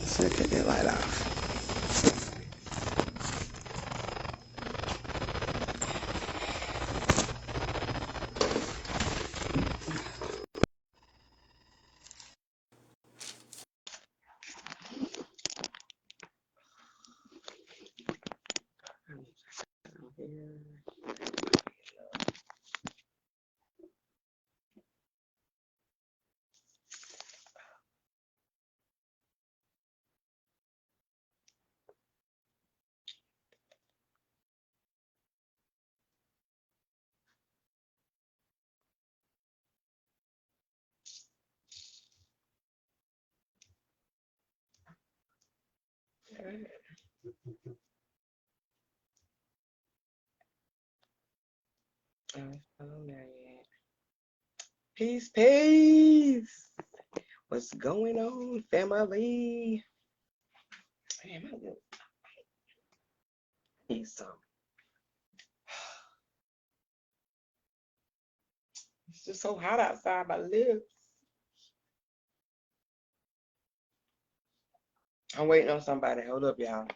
So cut that light off. Peace, peace. What's going on, family? Man, I need some. It's just so hot outside my lips. I'm waiting on somebody. Hold up, y'all.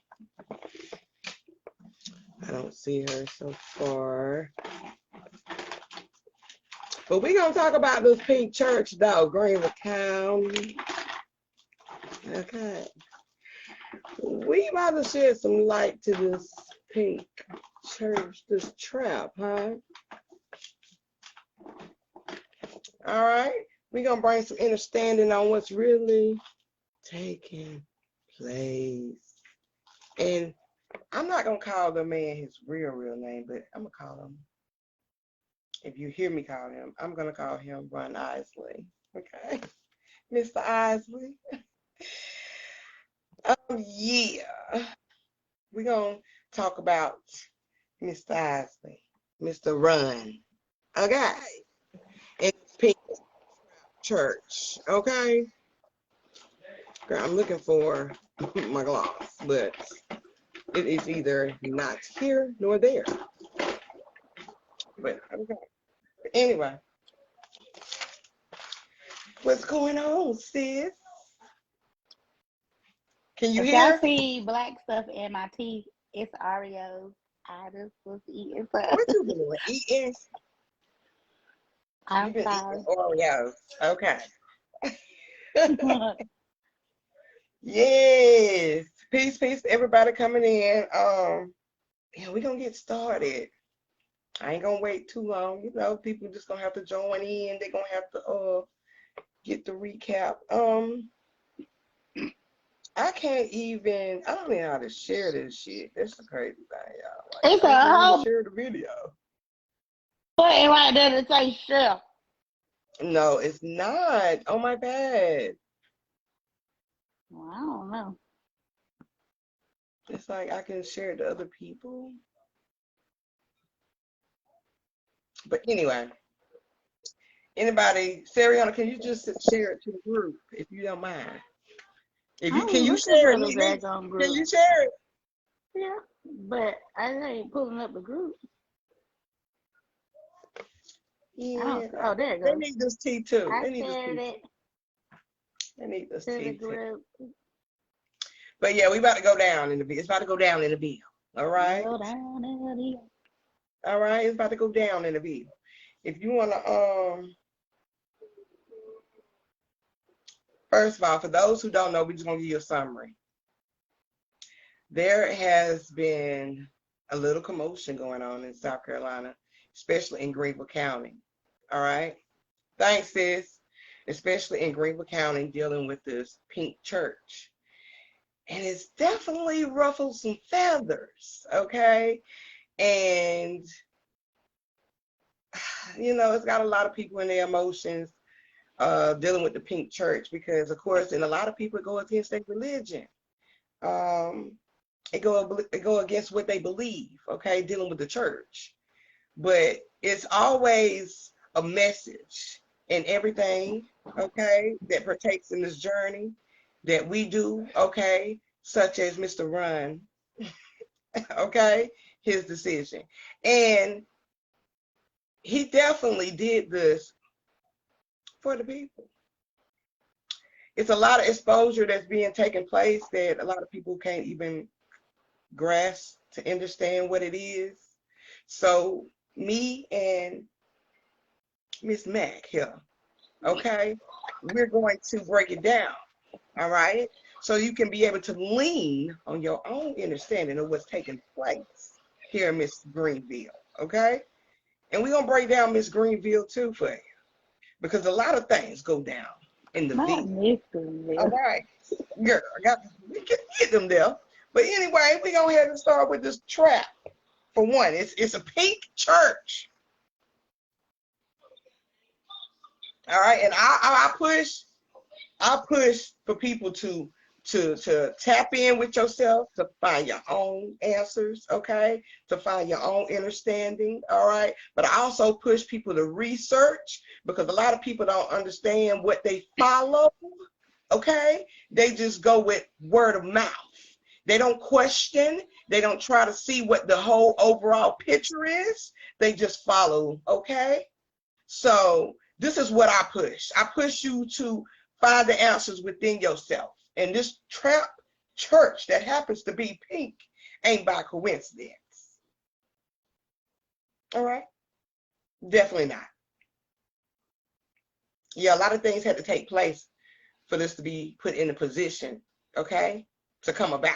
I don't see her so far. But we're going to talk about this pink church, though, Greenville County. Okay. We about to shed some light to this pink church, this trap, huh? All right. We're going to bring some understanding on what's really taking place. And I'm not going to call the man his real name, but I'm going to call him, if you hear me call him, I'm going to call him Ron Isley. Okay? Mr. Isley. Yeah. We're going to talk about Mr. Isley, Mr. Run. Okay? In Pink Church. Okay? Girl, I'm looking for my gloss, but it is either not here nor there. But okay. Anyway, what's going on, sis? Can you If y'all hear? see black stuff in my teeth, it's Oreos. I just was eating some. What you been eating? You've I'm been eating sorry. Oreos. Okay. Yes. Peace, peace, everybody coming in. Yeah, we're gonna get started. I ain't gonna wait too long. You know, people just gonna have to join in. They're gonna have to get the recap. I don't even know how to share this shit. That's the crazy thing, y'all. Like, It's I a can't even whole share the video. button right there to say chef. No, it's not. Oh my bad. Well, I don't know. It's like I can share it to other people. But anyway, anybody, Sariana, can you just share it to the group if you don't mind? If I you was can you looking share for it? the daggone Can group. you share it? Yeah, but I ain't pulling up the group. I don't. Yeah, Oh, there it they goes. need this tea too. I They need this shared tea too. it They need this to the tea too. group. But yeah, we about to go down in the bill. It's about to go down in the bill. All right. Go down in the All right. It's about to go down in the bill. If you wanna first of all, for those who don't know, we're just gonna give you a summary. There has been a little commotion going on in South Carolina, especially in Greenville County. All right. Thanks, sis. Especially in Greenville County, dealing with this pink church. And it's definitely ruffled some feathers, okay? And, you know, it's got a lot of people in their emotions dealing with the pink church because, of course, and a lot of people go against their religion. Um, it go against what they believe, okay, dealing with the church. But it's always a message in everything, okay, that partakes in this journey that we do, okay, such as Mr. Run, okay, his decision. And he definitely did this for the people. it's a lot of exposure that's being taken place that a lot of people can't even grasp to understand what it is. So me and Miss Mac here, okay, we're going to break it down, all right? So you can be able to lean on your own understanding of what's taking place here in Miss Greenville, okay? And we're going to break down Miss Greenville too for you because a lot of things go down in the Not V. mystery. All right, girl, we can get them there. But anyway, we're going to ahead and start with this trap. For one, it's a pink church. All right, and I push for people to tap in with yourself, to find your own answers, okay? To find your own understanding, all right? But I also push people to research because a lot of people don't understand what they follow, okay? They just go with word of mouth. They don't question. They don't try to see what the whole overall picture is. They just follow, okay? So this is what I push. I push you to find the answers within yourself. And this trap church that happens to be pink ain't by coincidence. All right? Definitely not. Yeah, a lot of things had to take place for this to be put in a position, okay, to come about.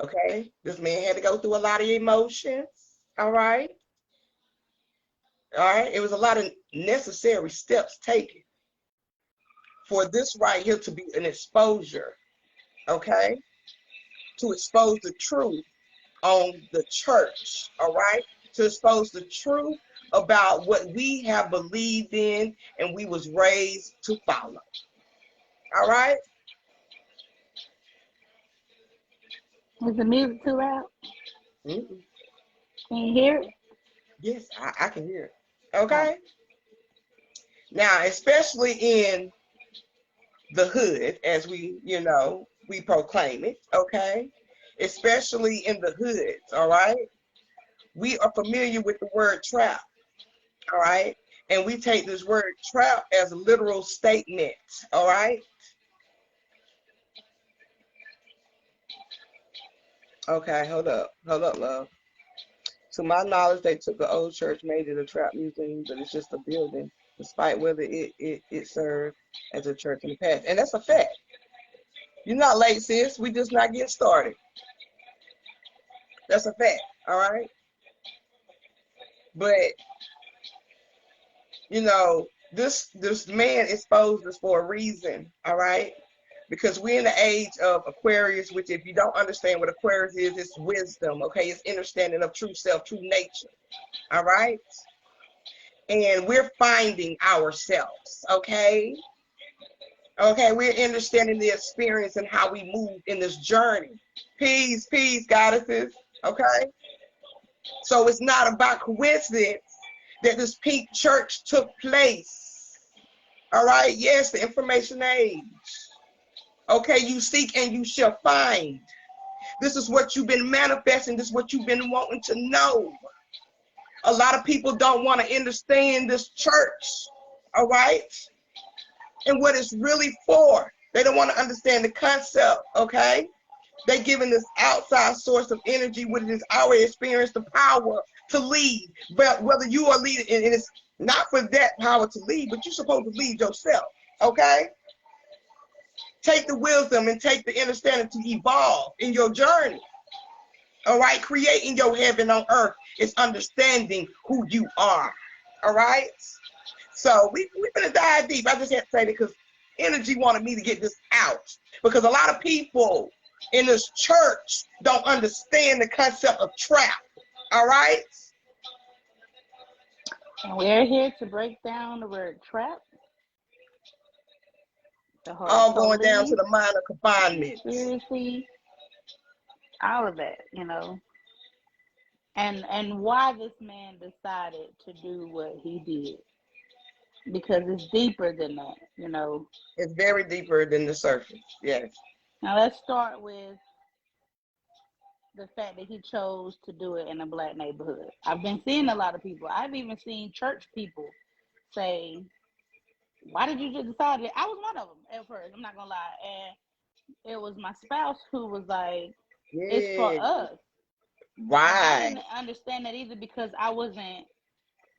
Okay? This man had to go through a lot of emotions. All right? All right? It was a lot of necessary steps taken for this right here to be an exposure, okay, to expose the truth on the church, all right, to expose the truth about what we have believed in and we was raised to follow, all right. Is the music too loud? Mm-mm. Can you hear it? Yes, I can hear it, okay. Now, especially in the hood, as we, we proclaim it, okay, especially in the hoods, all right, we are familiar with the word trap, all right, and we take this word trap as a literal statement, all right. Okay, hold up, love. To my knowledge, they took the old church, made it a trap museum, but it's just a building, despite whether it served as a church in the past, and that's a fact. You're not late, sis. We just not getting started. That's a fact, all right. But this man exposed us for a reason, all right? Because we're in the age of Aquarius, which if you don't understand what Aquarius is, it's wisdom, okay? It's understanding of true self, true nature, all right? And we're finding ourselves, okay? Okay, we're understanding the experience and how we move in this journey. Peace, goddesses, okay? So it's not about coincidence that this pink church took place. All right, yes, the information age. Okay, you seek and you shall find. This is what you've been manifesting. This is what you've been wanting to know. A lot of people don't want to understand this church, all right? And what it's really for. They don't want to understand the concept, okay? They're giving this outside source of energy, which is our experience, the power to lead. But whether you are leading, and it's not for that power to lead, but you're supposed to lead yourself, okay? Take the wisdom and take the understanding to evolve in your journey. All right, creating your heaven on earth is understanding who you are. All right. So we're gonna dive deep. I just have to say that because energy wanted me to get this out because a lot of people in this church don't understand the concept of trap. All right. And we're here to break down the word trap. All going down to the minor confinements. Seriously, all of that, and why this man decided to do what he did, because it's deeper than that. It's very deeper than the surface. Yes. Now let's start with the fact that he chose to do it in a Black neighborhood. I've been seeing a lot of people. I've even seen church people say why did you just decide that? I was one of them at first. I'm not gonna lie, and it was my spouse who was like, "It's for Yeah. us," and I Right. didn't understand that either because I wasn't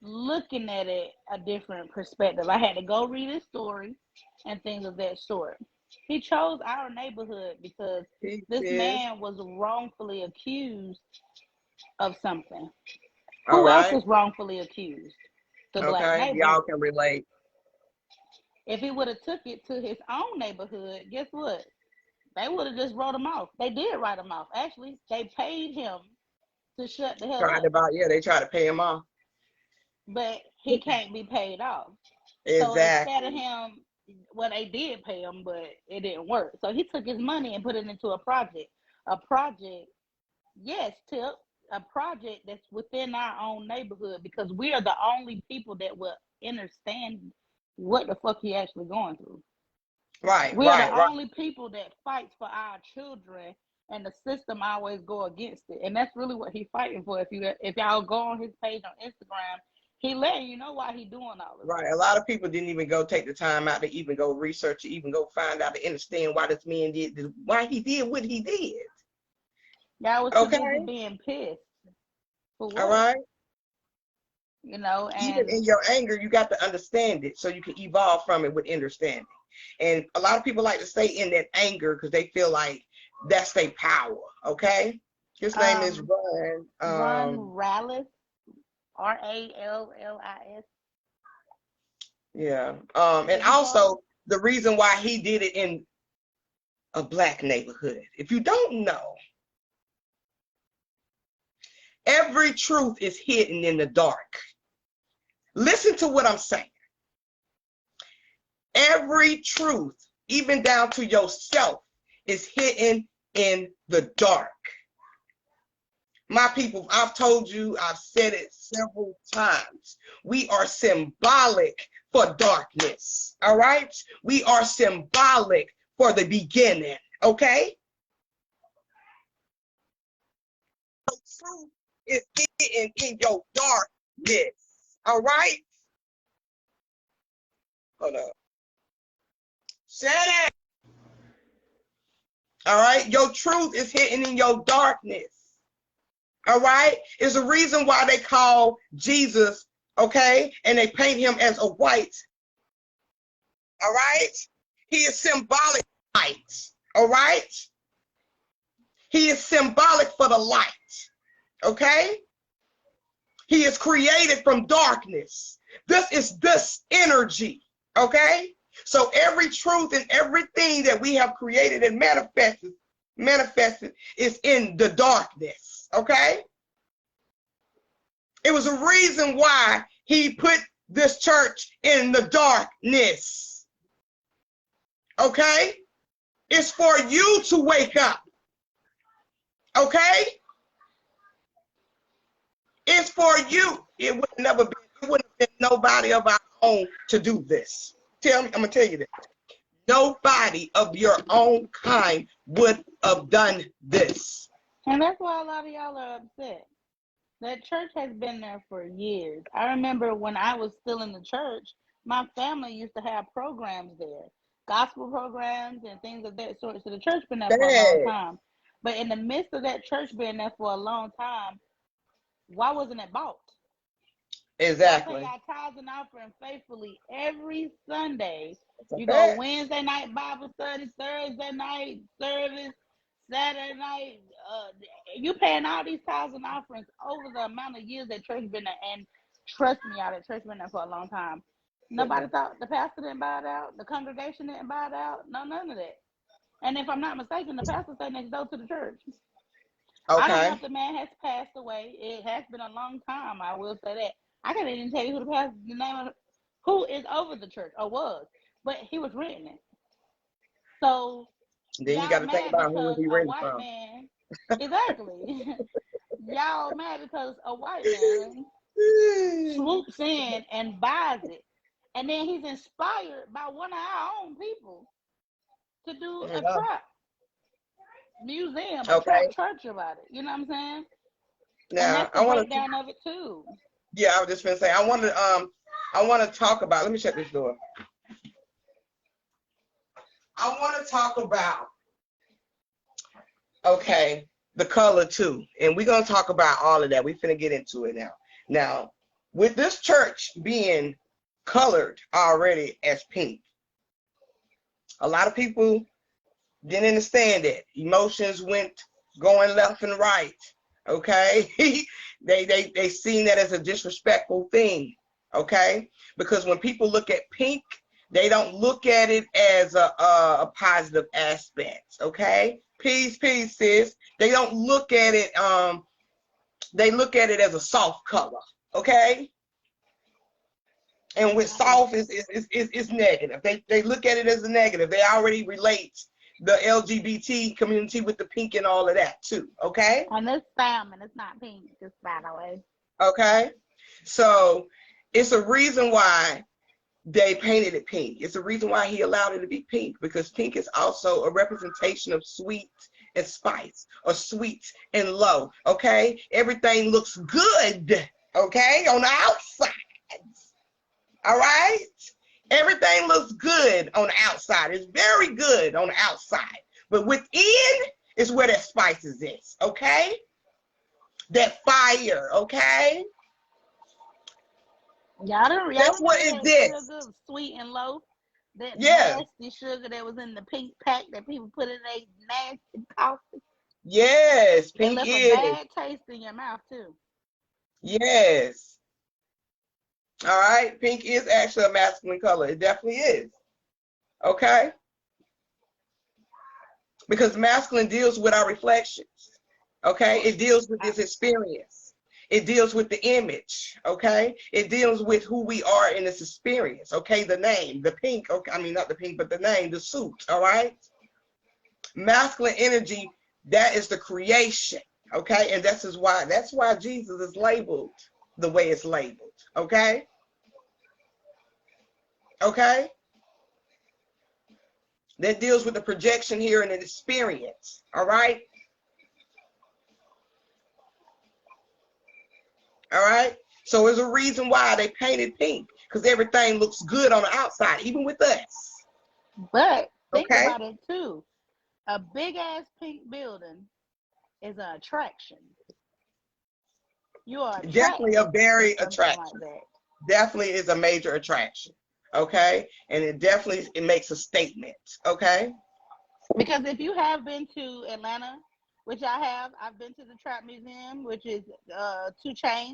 looking at it a different perspective. I had to go read his story and things of that sort. He chose our neighborhood because He this is. man was wrongfully accused of something. All Who else right. was wrongfully accused? The black Okay. Y'all neighborhood. can relate. If he would have took it to his own neighborhood, guess what? They would have just wrote him off. They did write him off. Actually, they paid him to shut the hell Tried up. about, yeah, they try to pay him off. But he can't be paid off. So instead of Exactly. him, well, they did pay him, but it didn't work. So he took his money and put it into a project. A project, yes, Tip, a project that's within our own neighborhood because we are the only people that will understand what the fuck he actually going through. Right, We are right, the right. only people that fights for our children, and the system always go against it. And that's really what he's fighting for. If y'all go on his page on Instagram, he letting you know why he doing all of Right. this. A lot of people didn't even go take the time out to even go research, even go find out to understand why this man why he did what he did. Y'all was too busy Okay. being pissed for All what, right. Even and in your anger, you got to understand it so you can evolve from it with understanding. And a lot of people like to stay in that anger because they feel like that's their power. Okay. His name is Run. Run Rallis, Rallis. Yeah. And If you go, also the reason why he did it in a black neighborhood. If you don't know, every truth is hidden in the dark. Listen to what I'm saying. Every truth, even down to yourself, is hidden in the dark. My people, I've told you, I've said it several times. We are symbolic for darkness. All right? We are symbolic for the beginning. Okay? The truth is hidden in your darkness. All right? Hold up. Shut up. All right? Your truth is hidden in your darkness. All right? It's a reason why they call Jesus, okay? And they paint him as a white. All right? He is symbolic light. All right? He is symbolic for the light. Okay? He is created from darkness. This is this energy. Okay? So every truth and everything that we have created and manifested is in the darkness. Okay? It was a reason why he put this church in the darkness. Okay? It's for you to wake up. Okay? It's for you. It would never be, it wouldn't have been nobody of our own to do this. I'm gonna tell you this. Nobody of your own kind would have done this. and that's why a lot of y'all are upset. That church has been there for years. I remember when I was still in the church, my family used to have programs there, gospel programs and things of that sort. So the church been there for a long Bad. time. But in the midst of that church being there for a long time, why wasn't it bought? Y'all pay Exactly. y'all tithes and offering faithfully every Sunday. It's a You go fact. Wednesday night Bible study, Thursday night service, Saturday night. You paying all these tithes and offerings over the amount of years that church been there. And trust me, y'all, that church been there for a long time. Nobody thought the pastor didn't buy it out. The congregation didn't buy it out. No, none of that. And if I'm not mistaken, the pastor stayed next door to the church. I don't know Okay. if the man has passed away. It has been a long time. I will say that. I can't even tell you who the name of who is over the church or was, but he was renting it. So Then you got y'all to think mad about who was because he a renting white from. man, exactly. Y'all mad because a white man swoops in and buys it, and then he's inspired by one of our own people to do a Yeah. trap museum, a trap Okay. church about it. You know what I'm saying? And Now that's the I want to. breakdown of it too. Yeah, I was just gonna say I want to talk about. Let me shut this door. I want to talk about, okay, the color too. And we're going to talk about all of that. We're finna get into it now. Now, with this church being colored already as pink, a lot of people didn't understand it. Emotions went going left and right. Okay, they seen that as a disrespectful thing. Okay, because when people look at pink, they don't look at it as a positive aspect. Okay, peace, sis. They don't look at it. They look at it as a soft color. Okay, and with soft is negative. They look at it as a negative. They already relate the LGBT community with the pink and all of that too. Okay. And it's salmon. It's not pink, just by the way. Okay. So it's a reason why they painted it pink. It's a reason why he allowed it to be pink, because pink is also a representation of sweet and spice, or sweet and low. Okay. Everything looks good. Okay. On the outside. All right. Everything looks good on the outside. It's very good on the outside. But within is where that spices is, okay? That fire, okay? That's what it is. Sugar, sweet and low. That yeah. Nasty sugar that was in the pink pack that people put in their nasty coffee. Yes, pink is. It left a bad taste in your mouth too. Yes. All right, pink is actually a masculine color. It definitely is. Okay? Because masculine deals with our reflections. Okay? It deals with this experience. It deals with the image. Okay? It deals with who we are in this experience. Okay? The name, the pink. Okay, I mean, not the pink, but the name, the suit. All right? Masculine energy, that is the creation. Okay? And that's why Jesus is labeled the way it's labeled. Okay? Okay? That deals with the projection here and the experience. All right? All right? So there's a reason why they painted pink, because everything looks good on the outside, even with us. But think about it too. A big ass pink building is an attraction. You are definitely a very attraction. Like definitely is a major attraction. Okay, and it makes a statement. Okay, because if you have been to Atlanta, which I've been to the Trap Museum, which is 2 Chainz.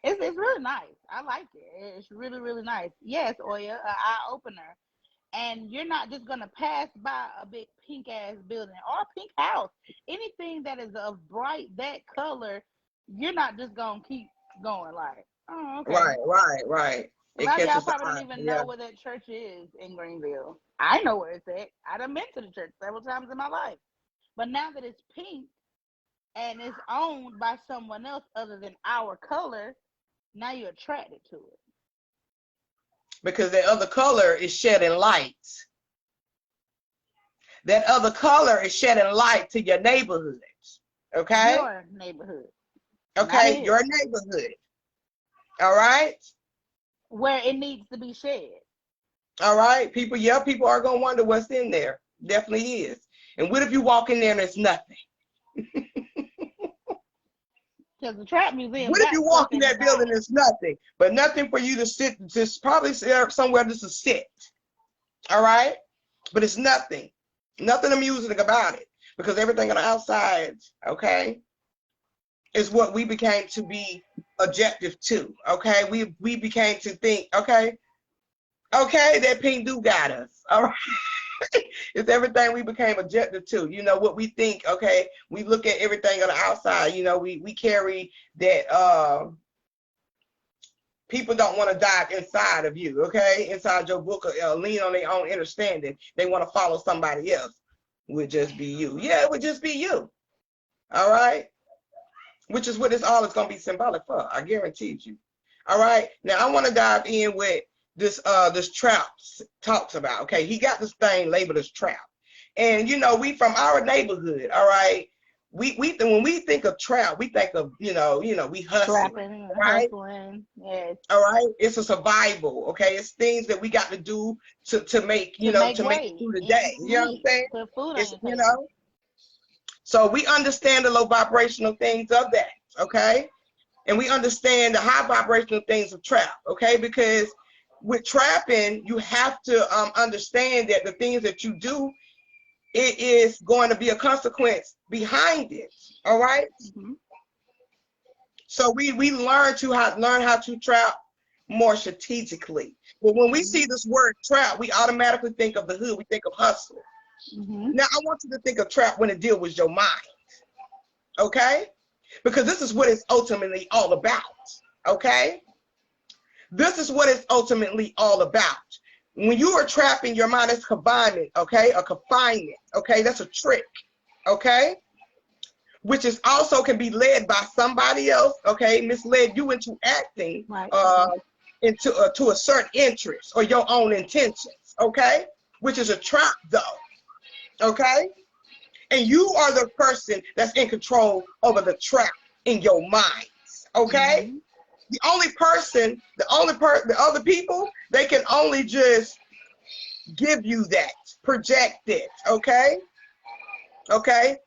It's really nice. I like it. It's really, really nice. Yes, Oya, an eye opener. And you're not just gonna pass by a big pink ass building or a pink house. Anything that is of bright that color, you're not just gonna keep going like, oh, okay. Right. A lot of y'all probably don't even know where that church is in Greenville. I know where it's at. I done been to the church several times in my life. But now that it's pink and it's owned by someone else other than our color, now you're attracted to it. Because that other color is shedding light. That other color is shedding light to your neighborhood. Okay? Your neighborhood. Okay, your neighborhood. All right? Where it needs to be shed. All right? People are going to wonder what's in there. Definitely is. And what if you walk in there and it's nothing? Because the Trap Museum. What if you walk in that building and it's nothing? But nothing for you to sit, just probably somewhere just to sit. All right? But it's nothing. Nothing amusing about it. Because everything on the outside, okay, is what we became to be objective to. Okay? We became to think, okay, that pink do got us. All right? It's everything we became objective to. You know, what we think, okay, we look at everything on the outside. You know, we carry that people don't want to dive inside of you, okay? Inside your book, lean on their own understanding. They want to follow somebody else. Would just be you. Yeah, it would just be you. All right? Which is what this all is going to be symbolic for. I guarantee you. All right? Now, I want to dive in with this Trap talks about. Okay, he got this thing labeled as Trap. And, you know, we from our neighborhood, all right? when we think of trap, we think of, we hustling, Trapping, right? hustling, yes. All right. It's a survival. Okay. It's things that we got to do to make, To make to make it way, through the day. ends You know what I'm meet, saying? put food on It's, your table. so we understand the low vibrational things of that. Okay. And we understand the high vibrational things of trap. Okay. Because with trapping, you have to understand that the things that you do, it is going to be a consequence behind it. All right. Mm-hmm. So we learn how to trap more strategically. But when we see this word trap, we automatically think of the hood. We think of hustle. Mm-hmm. Now I want you to think of trap when it deals with your mind. Okay? Because this is what it's ultimately all about. Okay? This is what it's ultimately all about. When you are trapping your mind, it's confinement, okay? A confinement, okay? That's a trick, okay? Which is also can be led by somebody else, okay? Misled you into acting Right. into to a certain interest or your own intentions, okay? Which is a trap though, okay? And you are the person that's in control over the trap in your mind, okay? Mm-hmm. The other people, they can only just give you that, project it, okay? Okay?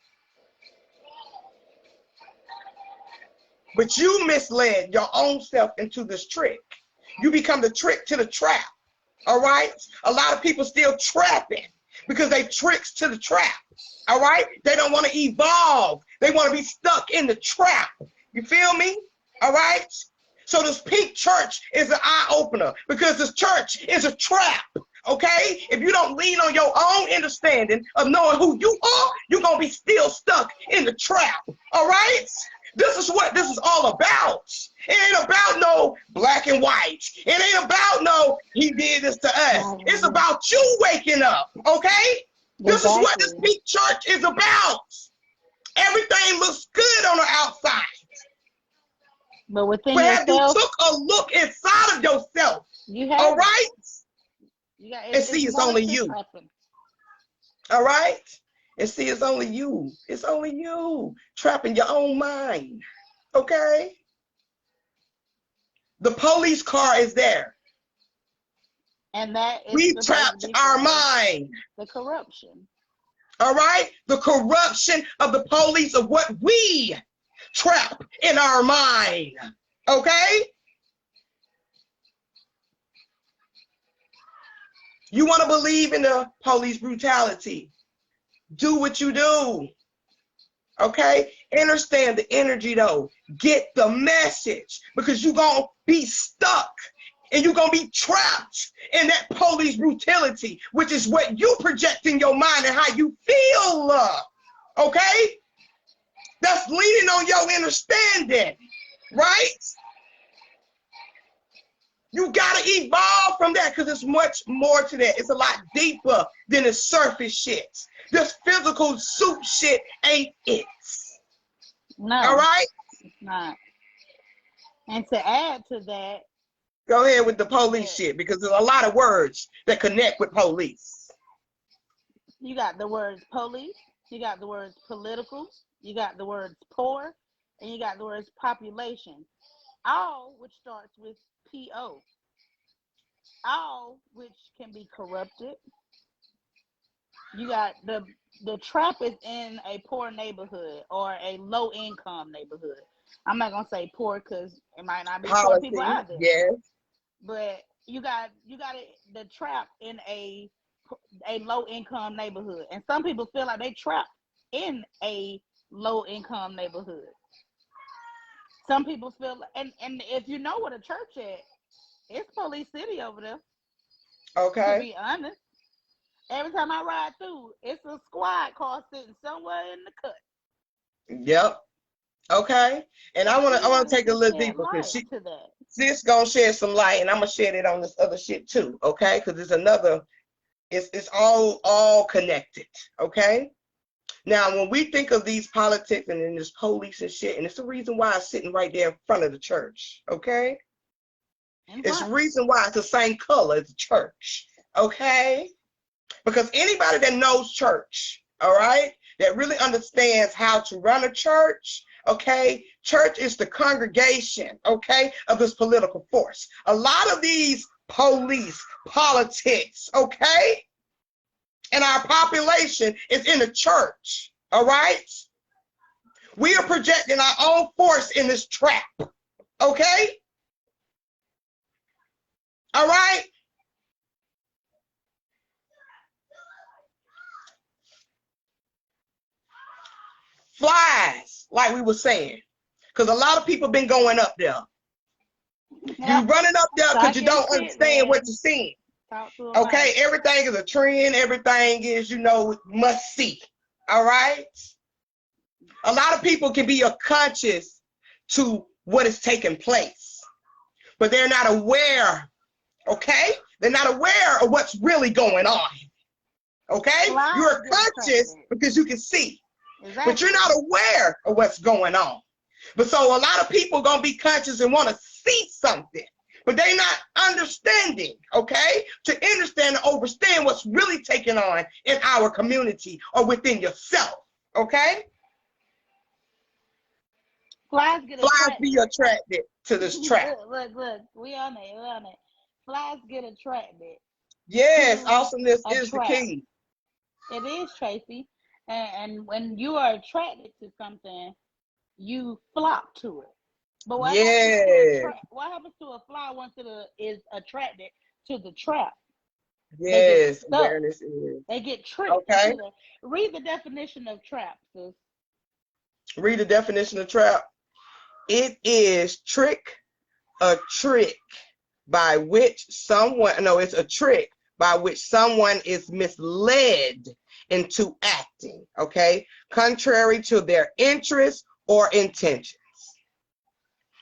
But you misled your own self into this trick. You become the trick to the trap, all right? A lot of people still trapping because they tricks to the trap, all right? They don't want to evolve. They want to be stuck in the trap. You feel me? All right? So this pink church is an eye-opener because this church is a trap, okay? If you don't lean on your own understanding of knowing who you are, you're going to be still stuck in the trap, all right? This is what this is all about. It ain't about no black and white. It ain't about no he did this to us. It's about you waking up, okay? This is what this pink church is about. Everything looks good on the outside. But within But have you yourself, took a look inside of yourself? you have All right? and see it's only you. All right? And see it's only you. It's only you trapping your own mind. Okay? The police car is there. And that is we trapped our mind. The corruption. All right? The corruption of the police of what we trap in our mind. Okay? You want to believe in the police brutality? Do what you do. Okay? Understand the energy though. Get the message because you're going to be stuck and you're going to be trapped in that police brutality, which is what you project in your mind and how you feel. Okay? That's leaning on your understanding, right? You got to evolve from that because it's much more to that. It's a lot deeper than the surface shit. This physical suit shit ain't it. No. All right? It's not. And to add to that, go ahead with the police shit because there's a lot of words that connect with police. You got the words police, you got the words political, you got the words poor, and you got the words population. All which starts with P-O. All which can be corrupted. You got the trap is in a poor neighborhood or a low income neighborhood. I'm not gonna say poor because it might not be poor people either. Yes. But you got the trap in a low income neighborhood, and some people feel like they trapped in a low income neighborhood. Some people feel, and if you know what a church is, it's police city over there. Okay. To be honest, every time I ride through, it's a squad car sitting somewhere in the cut. Yep. Okay. And I wanna take a little deeper because sis gonna shed some light, and I'm gonna shed it on this other shit too. Okay, because it's another. It's all connected. Okay. Now, when we think of these politics and then this police and shit, and it's the reason why it's sitting right there in front of the church, okay? It's the reason why it's the same color as the church, okay? Because anybody that knows church, all right, that really understands how to run a church, okay? Church is the congregation, okay, of this political force. A lot of these police, politics, okay, and our population is in the church, all right? We are projecting our own force in this trap, okay? All right? Flies, like we were saying, because a lot of people been going up there. Yeah. You running up there because you don't understand what you're seeing. Okay, everything is a trend. Everything is, you know, must see. All right. A lot of people can be conscious to what is taking place, but they're not aware. Okay, they're not aware of what's really going on. Okay, you're conscious because you can see. Exactly. But you're not aware of what's going on. But so a lot of people are going to be conscious and want to see something, but they're not understanding, okay? To understand and understand what's really taking on in our community or within yourself, okay? Flies be attracted to this trap. Look, we on it. Flies get attracted. Yes, awesomeness is the key. It is, Tracy. And when you are attracted to something, you flock to it. But what happens to a fly once it is attracted to the trap? Yes, awareness is. They get tricked. Okay. Read the definition of trap, sis. Read the definition of trap. It is a trick by which someone, no, it's a trick by which someone is misled into acting, okay, contrary to their interests or intentions.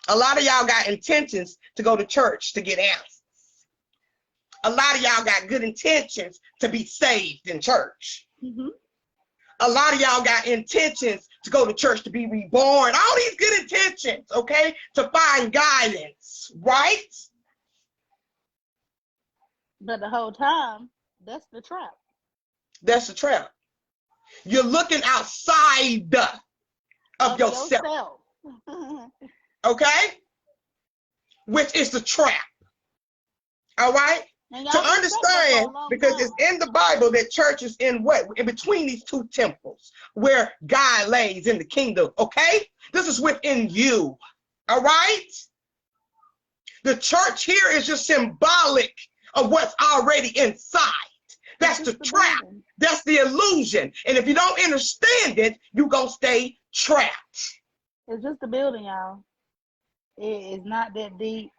A lot of y'all got intentions to go to church to get answers. A lot of y'all got good intentions to be saved in church. Mm-hmm. A lot of y'all got intentions to go to church to be reborn. All these good intentions, okay, to find guidance, right? But the whole time, that's the trap. That's the trap. You're looking outside of yourself. Okay? Which is the trap. All right? To understand, because it's in the Bible that church is in what? In between these two temples where God lays in the kingdom. Okay? This is within you. All right? The church here is just symbolic of what's already inside. That's the trap. That's the illusion. And if you don't understand it, you're going to stay trapped. It's just the building, y'all. It's not that deep.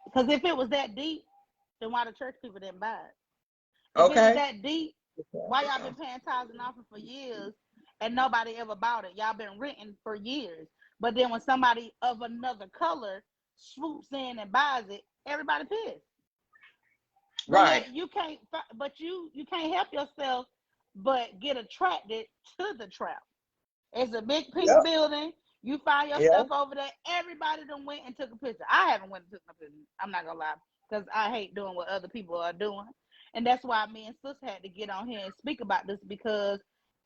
Because if it was that deep, then why the church people didn't buy it? If it was that deep, why y'all been paying tithes and offering for years and nobody ever bought it? Y'all been renting for years. But then when somebody of another color swoops in and buys it, everybody pissed. Right. You can't help yourself but get attracted to the trap. It's a big pink building. You find your stuff over there. Everybody done went and took a picture. I haven't went and took a picture. I'm not gonna lie, because I hate doing what other people are doing. And that's why me and Sis had to get on here and speak about this, because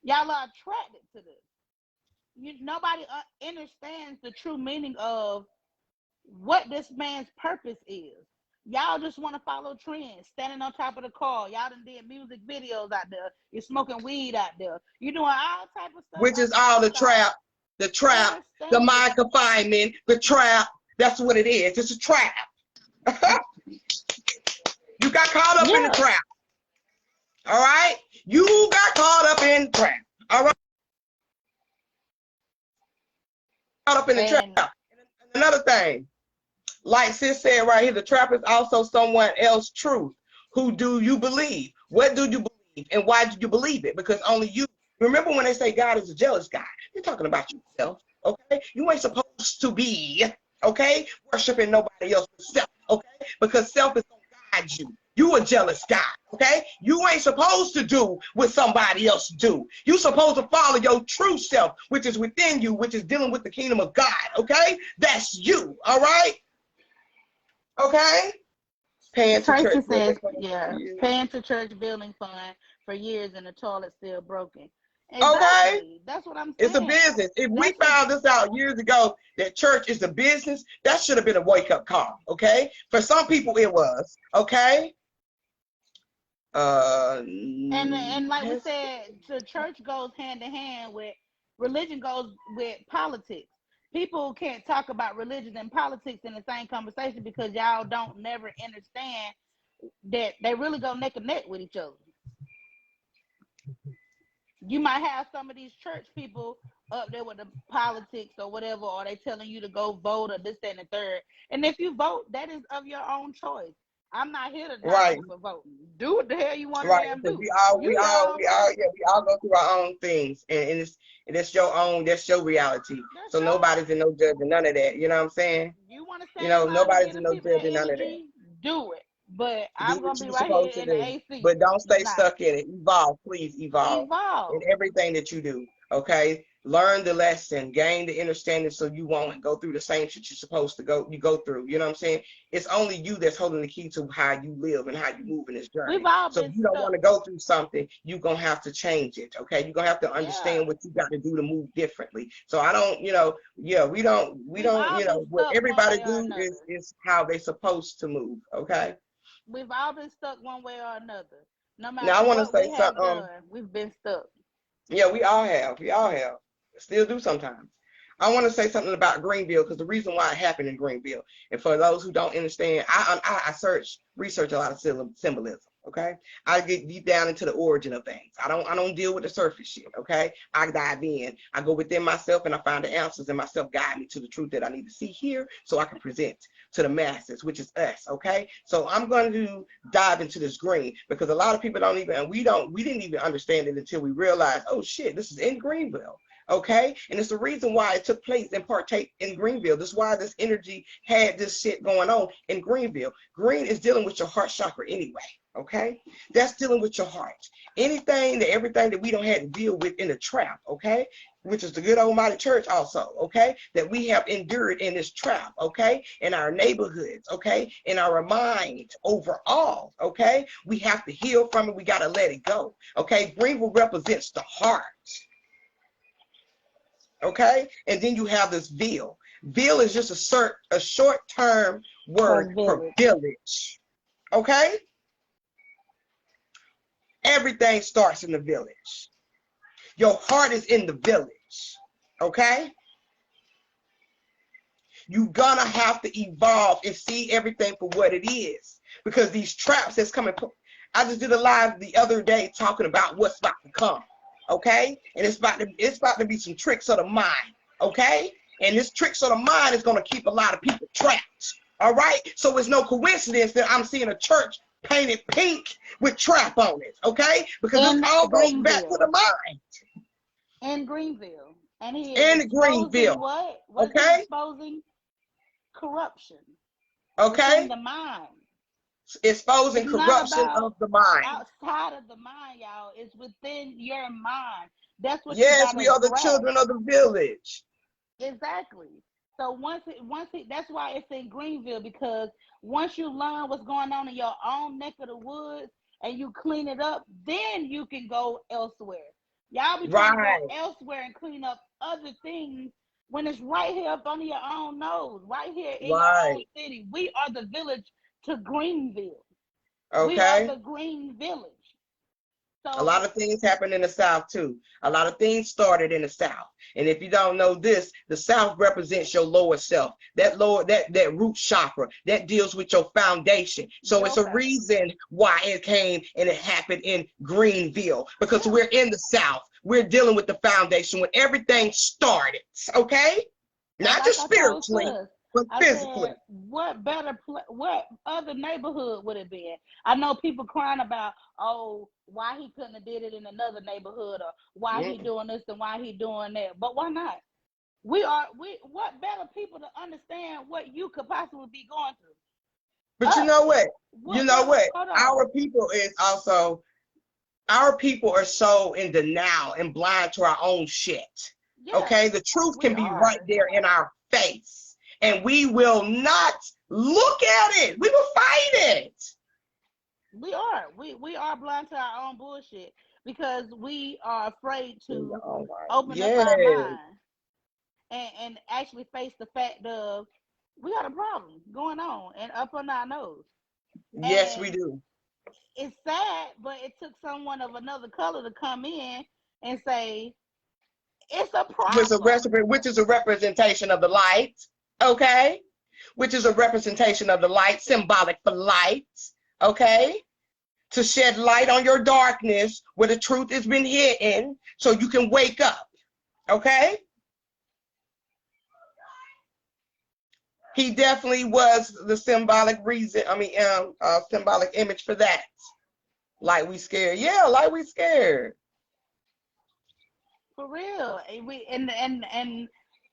y'all are attracted to this. Nobody understands the true meaning of what this man's purpose is. Y'all just want to follow trends, standing on top of the car. Y'all done did music videos out there. You're smoking weed out there. You're doing all type of stuff. Which is all the trap, the mind confinement, the trap. That's what it is. It's a trap. You got caught up in the trap. All right? You got caught up in the trap. All right? Caught up in the trap. Another thing. Like Sis said right here, the trap is also someone else's truth. Who do you believe? What do you believe? And why do you believe it? Because only you. Remember when they say God is a jealous God, you're talking about yourself, okay? You ain't supposed to be, okay, worshiping nobody else but self, okay? Because self is going to guide you. You a jealous God, okay? You ain't supposed to do what somebody else do. You supposed to follow your true self, which is within you, which is dealing with the kingdom of God, okay? That's you, all right? Okay? Paying to church. Says, paying to church building fund for years and the toilet still broken. Okay? Exactly. That's what I'm It's a saying. business. If we That's what, found this out years ago that church is a business, that should have been a wake-up call, okay? For some people it was, okay? and like we Yes. said, the church goes hand in hand with religion, goes with politics. People can't talk about religion and politics in the same conversation because y'all don't never understand that they really go neck and neck with each other. You might have some of these church people up there with the politics or whatever, or they telling you to go vote or this, that, and the third. And if you vote, that is of your own choice. I'm not here to knock Right. you for voting. Do what the hell you want to Right, damn because do. You your own person. we all go through our own things, and that's your own, that's your reality. That's So yours. nobody's in no judging, none of that. You know what I'm saying? You want to You stand know, out and nobody's give in the no people that judging, none of that. energy, do it. But Do I'm what gonna be you're right supposed here to in the do, AC but don't stay tonight. stuck in it. Evolve, please evolve in Evolve. everything that you do. Okay, learn the lesson, gain the understanding, so you won't go through the same shit you're supposed to go through. You know what I'm saying? It's only you that's holding the key to how you live and how you move in this We've journey. all So if been you don't want stuck. to go through something, you're gonna have to change it. Okay, you're gonna have to Yeah. understand what you got to do to move differently. So I don't, yeah, we don't, We've all been what stuck one everybody way or do is another. how they supposed to move. Okay. We've all been stuck one way or another. No Now matter I want to what say we have something. done, we've been stuck. Yeah, we all have. We all have. Still do sometimes. I want to say something about Greenville because the reason why it happened in Greenville, and for those who don't understand, I research a lot of symbolism. Okay, I get deep down into the origin of things. I don't deal with the surface shit. Okay, I dive in. I go within myself and I find the answers, and myself guide me to the truth that I need to see here, so I can present to the masses, which is us. Okay, so I'm going to dive into this green because a lot of people don't even, and we didn't even understand it until we realized, oh shit, this is in Greenville. Okay, and it's the reason why it took place and partake in Greenville. This is why this energy had this shit going on in Greenville. Green is dealing with your heart chakra anyway. Okay, that's dealing with your heart. Everything that we don't have to deal with in the trap. Okay, which is the good almighty church also. Okay, that we have endured in this trap. Okay, in our neighborhoods. Okay, in our mind overall. Okay, we have to heal from it. We got to let it go. Okay, Greenville represents the heart. Okay, and then you have this ville. Ville is just a short-term word for village. Okay, everything starts in the village. Your heart is in the village. Okay, you're gonna have to evolve and see everything for what it is, because these traps that's coming. I just did a live the other day talking about what's about to come. Okay, and it's about to be some tricks of the mind. Okay, and this tricks of the mind is going to keep a lot of people trapped. All right, so it's no coincidence that I'm seeing a church painted pink with trap on it. Okay, because this all goes back to the mind. In Greenville, and he is In exposing Greenville. what? Okay, is he exposing? Corruption. okay, in the mind. exposing It's not corruption about of the mind. outside of the mind, y'all. It's within your mind. That's what you Yes, gotta we are the grasp. children of the village. Exactly. So that's why it's in Greenville, because once you learn what's going on in your own neck of the woods and you clean it up, then you can go elsewhere. Y'all be trying to go Right, elsewhere and clean up other things when it's right here up under your own nose, right here in your own right. city. We are the village to Greenville. We are Okay. the green village. A So lot of things happen in the South too. A lot of things started in the South. And if you don't know this, the South represents your lower self. That root chakra that deals with your foundation. So it's a reason why it came and it happened in Greenville, because we're in the South. We're dealing with the foundation when everything started. Okay? Not just spiritually, but physically. said, what other neighborhood would it be? I know people crying about, oh, why he couldn't have did it in another neighborhood, or why he doing this and why he doing that. But why not? What better people to understand what you could possibly be going through? But you know what? Hold on. Our people are so in denial and blind to our own shit. Yeah, okay, the truth can be are. right there in our face, and we will not look at it. We will fight it. We are blind to our own bullshit, because we are afraid to Oh, right. open up Yes. our mind and actually face the fact of we got a problem going on and up on our nose. Yes, we And do. it's sad, but it took someone of another color to come in and say it's a problem. Which is a representation of the light, okay? Which is a representation of the light, symbolic for light, okay? To shed light on your darkness where the truth has been hidden so you can wake up, okay? He definitely was the symbolic reason, symbolic image for that. Like we scared. Yeah, like we scared. For real. And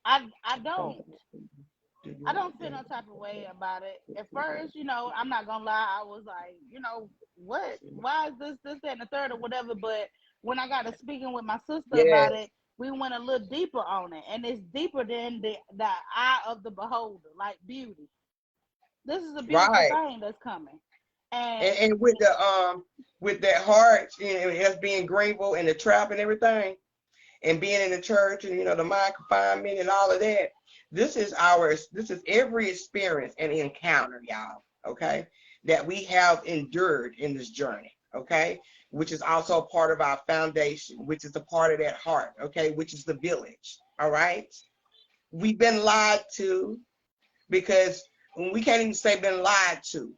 I don't feel no type of way about it. At first, I'm not gonna lie, I was like, what? Why is this, that, and the third or whatever? But when I got to speaking with my sister about Yes. it, we went a little deeper on it, and it's deeper than the eye of the beholder, like beauty. This is a beautiful Right. thing that's coming, and And with that heart, us being Greenville and the trap and everything, and being in the church and the mind confinement and all of that. This is every experience and encounter, y'all, okay, that we have endured in this journey, okay, which is also a part of our foundation, which is a part of that heart, okay, which is the village, all right? We've been lied to, because when we can't even say been lied to,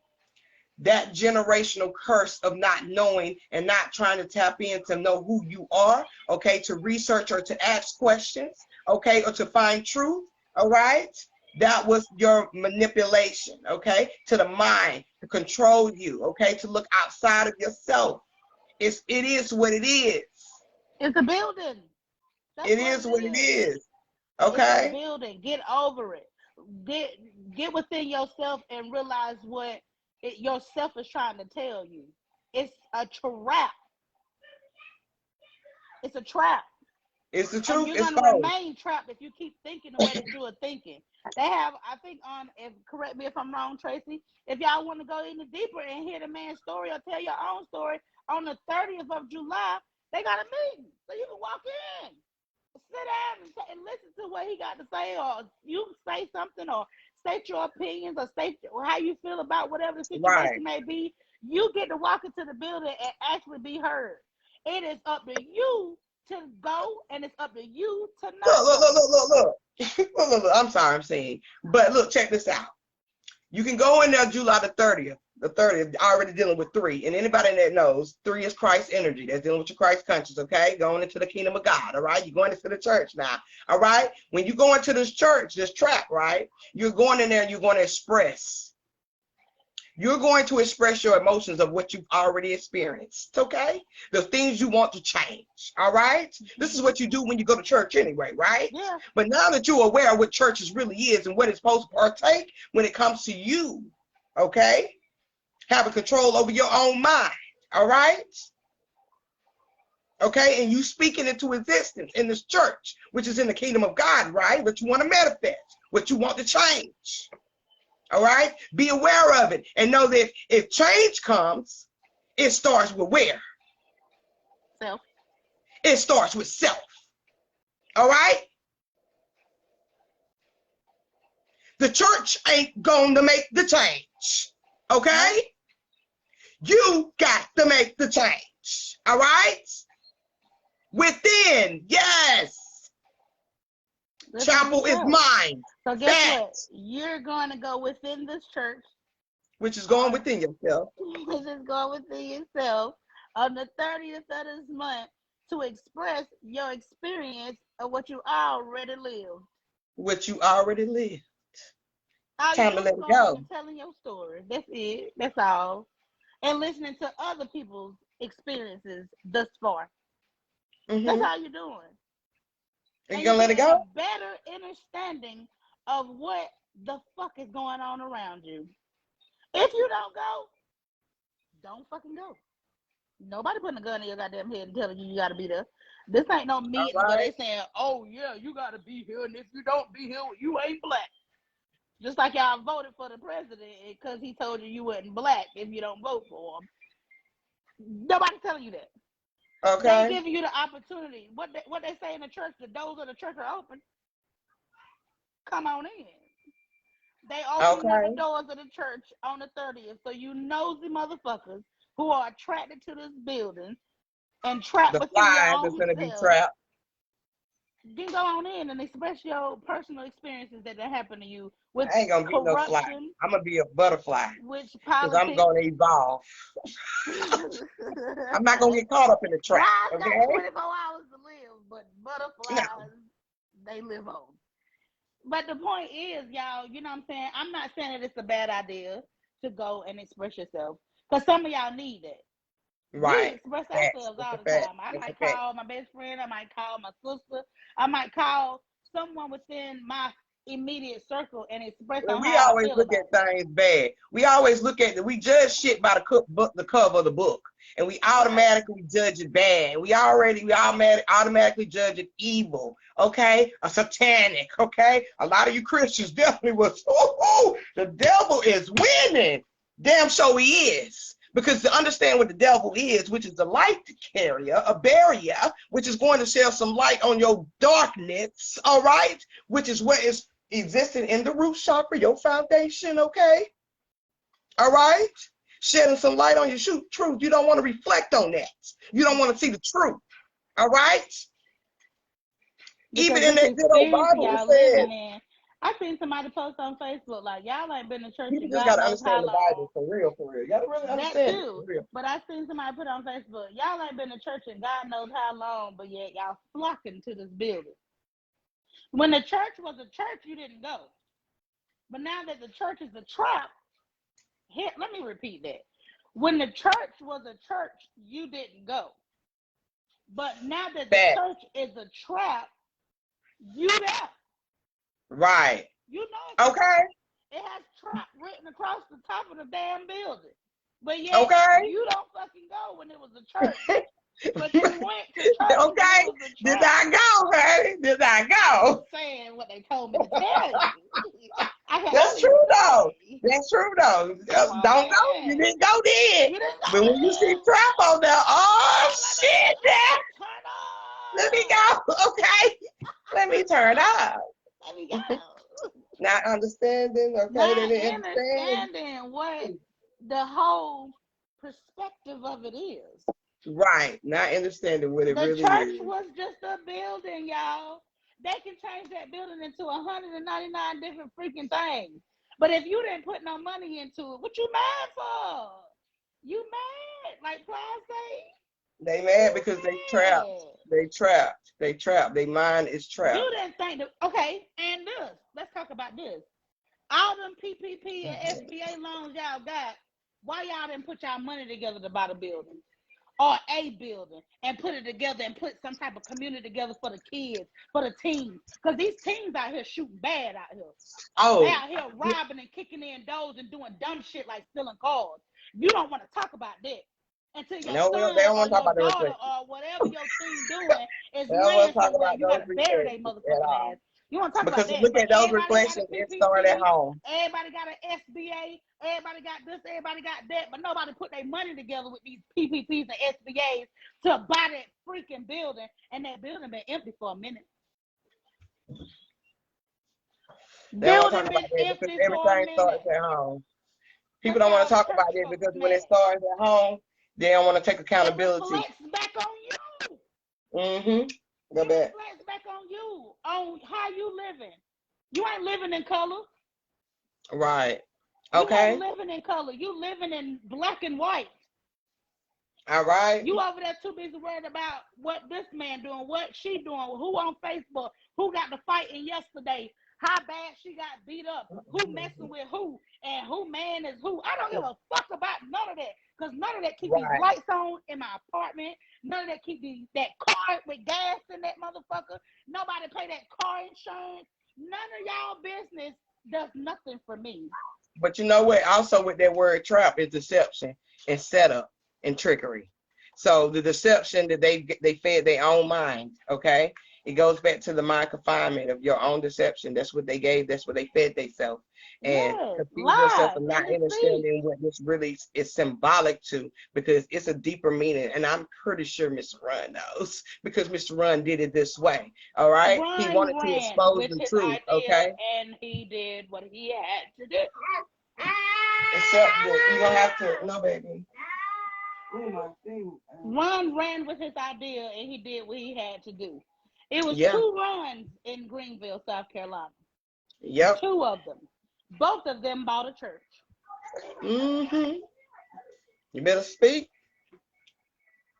that generational curse of not knowing and not trying to tap in to know who you are, okay, to research or to ask questions, okay, or to find truth, all right? That was your manipulation, okay, to the mind, to control you, okay, to look outside of yourself. It is what it is. it's a building. That's It what is it what it is. is, It's a okay? building. Get over it. Get within yourself and realize what yourself is trying to tell you. It's a trap. It's a trap. It's the And truth. you're It's gonna false. remain trapped if you keep thinking the way that you are thinking. They have, I think, correct me if I'm wrong, Tracy. If y'all want to go any deeper and hear the man's story or tell your own story, on the 30th of July, they got a meeting, so you can walk in, sit down, and listen to what he got to say, or you say something, or state your opinions, or state how you feel about whatever the Right. situation may be. You get to walk into the building and actually be heard. It is up to you to go, and it's up to you to not Look, go. look. I'm sorry, I'm saying. But look, check this out. You can go in there July the 30th. The 30th, already dealing with 3. And anybody that knows, 3 is Christ energy. That's dealing with your Christ conscious, okay? Going into the kingdom of God, all right? You're going into the church now, all right? When you go into this church, this trap, right? You're going in there and you're going to express. You're going to express your emotions of what you've already experienced, okay? The things you want to change, all right? This is what you do when you go to church anyway, right? Yeah. But now that you're aware of what churches really is and what it's supposed to partake when it comes to you, okay? Having control over your own mind, all right? Okay, and you speaking into existence in this church, which is in the kingdom of God, right? What you want to manifest, what you want to change. All right, be aware of it and know that if change comes, it starts with where? Self. It starts with self. All right, the church ain't going to make the change. Okay, you got to make the change. All right, within, yes. Chapel is mine. So guess what? You're going to go within this church, which is going within yourself. Which is going within yourself on the 30th of this month to express your experience of what you already lived. What you already lived. Time to let it go. Telling your story. That's it. That's all. And listening to other people's experiences thus far. Mm-hmm. That's how you're doing. And you're gonna let it go? Better understanding of what the fuck is going on around you. If you don't go, don't fucking go. Nobody putting a gun in your goddamn head and telling you gotta be there. This ain't no meeting where they saying, oh yeah, you gotta be here, and if you don't be here, you ain't black. Just like y'all voted for the president because he told you wasn't black if you don't vote for him. Nobody's telling you that. Okay. They giving you the opportunity. What they say in the church, the doors of the church are open. Come on in. They opening up the Okay. doors of the church on the 30th. So you nosy motherfuckers who are attracted to this building and trapped The within your flies is own gonna be self, trapped. then go on in and express your personal experiences that happen to you with I ain't gonna be no fly. corruption, I'm gonna be a butterfly which because I'm politics. gonna evolve. I'm not gonna get caught up in the trap. Flies Okay. got 24 hours to live, but No. butterflies, they live on. But the point is, y'all, you know what I'm saying? I'm not saying that it's a bad idea to go and express yourself, because some of y'all need it. We Right. express Facts. ourselves That's all a the fact. time. I That's a might fact. call my best friend, I might call my sister, I might call someone within my immediate circle and express Well, on we how I always feel look about at things bad. We always look at we judge shit by the cover of the book, and we automatically judge it bad. We automatically judge it evil. Okay, a satanic. Okay, a lot of you Christians definitely was. Oh, the devil is winning. Damn, sure he is. Because to understand what the devil is, which is a light carrier, a barrier, which is going to shed some light on your darkness, all right, which is what is existing in the root chakra, your foundation, okay? All right? Shedding some light on your truth. You don't want to reflect on that. You don't want to see the truth. All right? because Even in this that good old experience Bible, it y'all says, living in. I seen somebody post on Facebook like, y'all ain't been to church people in just got God to knows how understand the long. Bible for real, for real. You got to really That understand it too. for real. But I seen somebody put on Facebook, y'all ain't been to church in God knows how long, but yet y'all flocking to this building. When the church was a church, you didn't go. But now that the church is a trap, here, let me repeat that. When the church was a church, you didn't go. But now that the Fact. church is a trap, you there. Right. You know it's Okay. It has trap written across the top of the damn building. But yet, Okay. you don't fucking go when it was a church. But you went to church Okay. when it was a Did trap. I go, honey? Did I I'm go? just saying what they told me to tell you. I can That's only true though. say. That's true though. Come on, Don't go. man. You didn't go then. You didn't go But when you see there. trap on there, oh Let shit, that me let me turn go. Okay. Let me turn up. Let me go. Not understanding, okay, they Not didn't understand. understanding what the whole perspective of it is. Right. Not understanding what it The really church is. was just a building, y'all. They can change that building into 199 different freaking things. But if you didn't put no money into it, what you mad for? You mad? Like Plies say? They mad You because they trapped. mad. They trapped. They trapped. Their mind is trapped. You didn't think that, okay, and this. Let's talk about this. All them PPP and SBA loans y'all got, why y'all didn't put y'all money together to buy the building? Or a building and put it together and put some type of community together for the kids, for the teens. Because these teens out here shooting bad out here. Oh. They out here robbing and kicking in doors and doing dumb shit like stealing cars. You don't want to talk about that until your No, son they don't or want to talk your about the daughter reflection. or whatever your teen doing is They don't want laying to talk somewhere. about You those got to bury their reflections at motherfucking all. ass. You want to talk Because about that, look but at those everybody got a reflections, it started at PPP, home. everybody got an SBA, everybody got this, everybody got that, but nobody put their money together with these PPPs and SBAs to buy that freaking building, and that building been empty for a minute. They don't want to Building talk been about that because empty for a everything starts minute. at home. People That's don't why want all to the talk about church it folks because when mad. it starts at home, they don't want to take It accountability. reflects back on you. Go It back. reflects back on you, on how you living. You ain't living in color. Right. You Okay. ain't living in color. You living in black and white. All right. You over there too busy worried about what this man doing, what she doing, who on Facebook, who got the fighting yesterday, how bad she got beat up, who messing with who, and who man is who. I don't give a fuck about none of that, because none of that keep these lights on in my apartment. None of that keep that car with gas in that motherfucker. Nobody pay that car insurance. None of y'all business does nothing for me. But you know what? Also with that word trap is deception and setup and trickery. So the deception that they fed their own mind, okay? It goes back to the mind confinement of your own deception. That's what they gave. That's what they fed themselves. And Yes, confuse yourself lies and and not deceit. understanding what this really is symbolic to, because it's a deeper meaning. And I'm pretty sure Mr. Run knows because Mr. Run did it this way. All right. He Ron wanted to ran expose with the his truth. idea Okay. and he did what he had to do. Except that you don't have to. No, baby. Oh, my thing. Ron ran with his idea and he did what he had to do. It was Yeah. 2 runs in Greenville, South Carolina. Yep. 2 of them. Both of them bought a church. Mm-hmm. You better speak.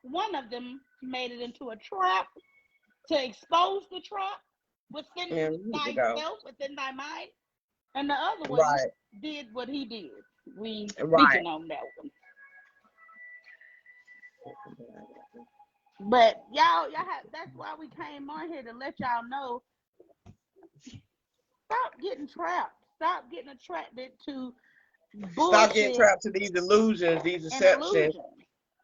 One of them made it into a trap to expose the trap within thyself, within thy mind. And the other one did what he did. We speaking on that one. But y'all have, that's why we came on here, to let y'all know, stop getting trapped. Stop getting attracted to bullshit. Stop getting trapped to these illusions, these deceptions.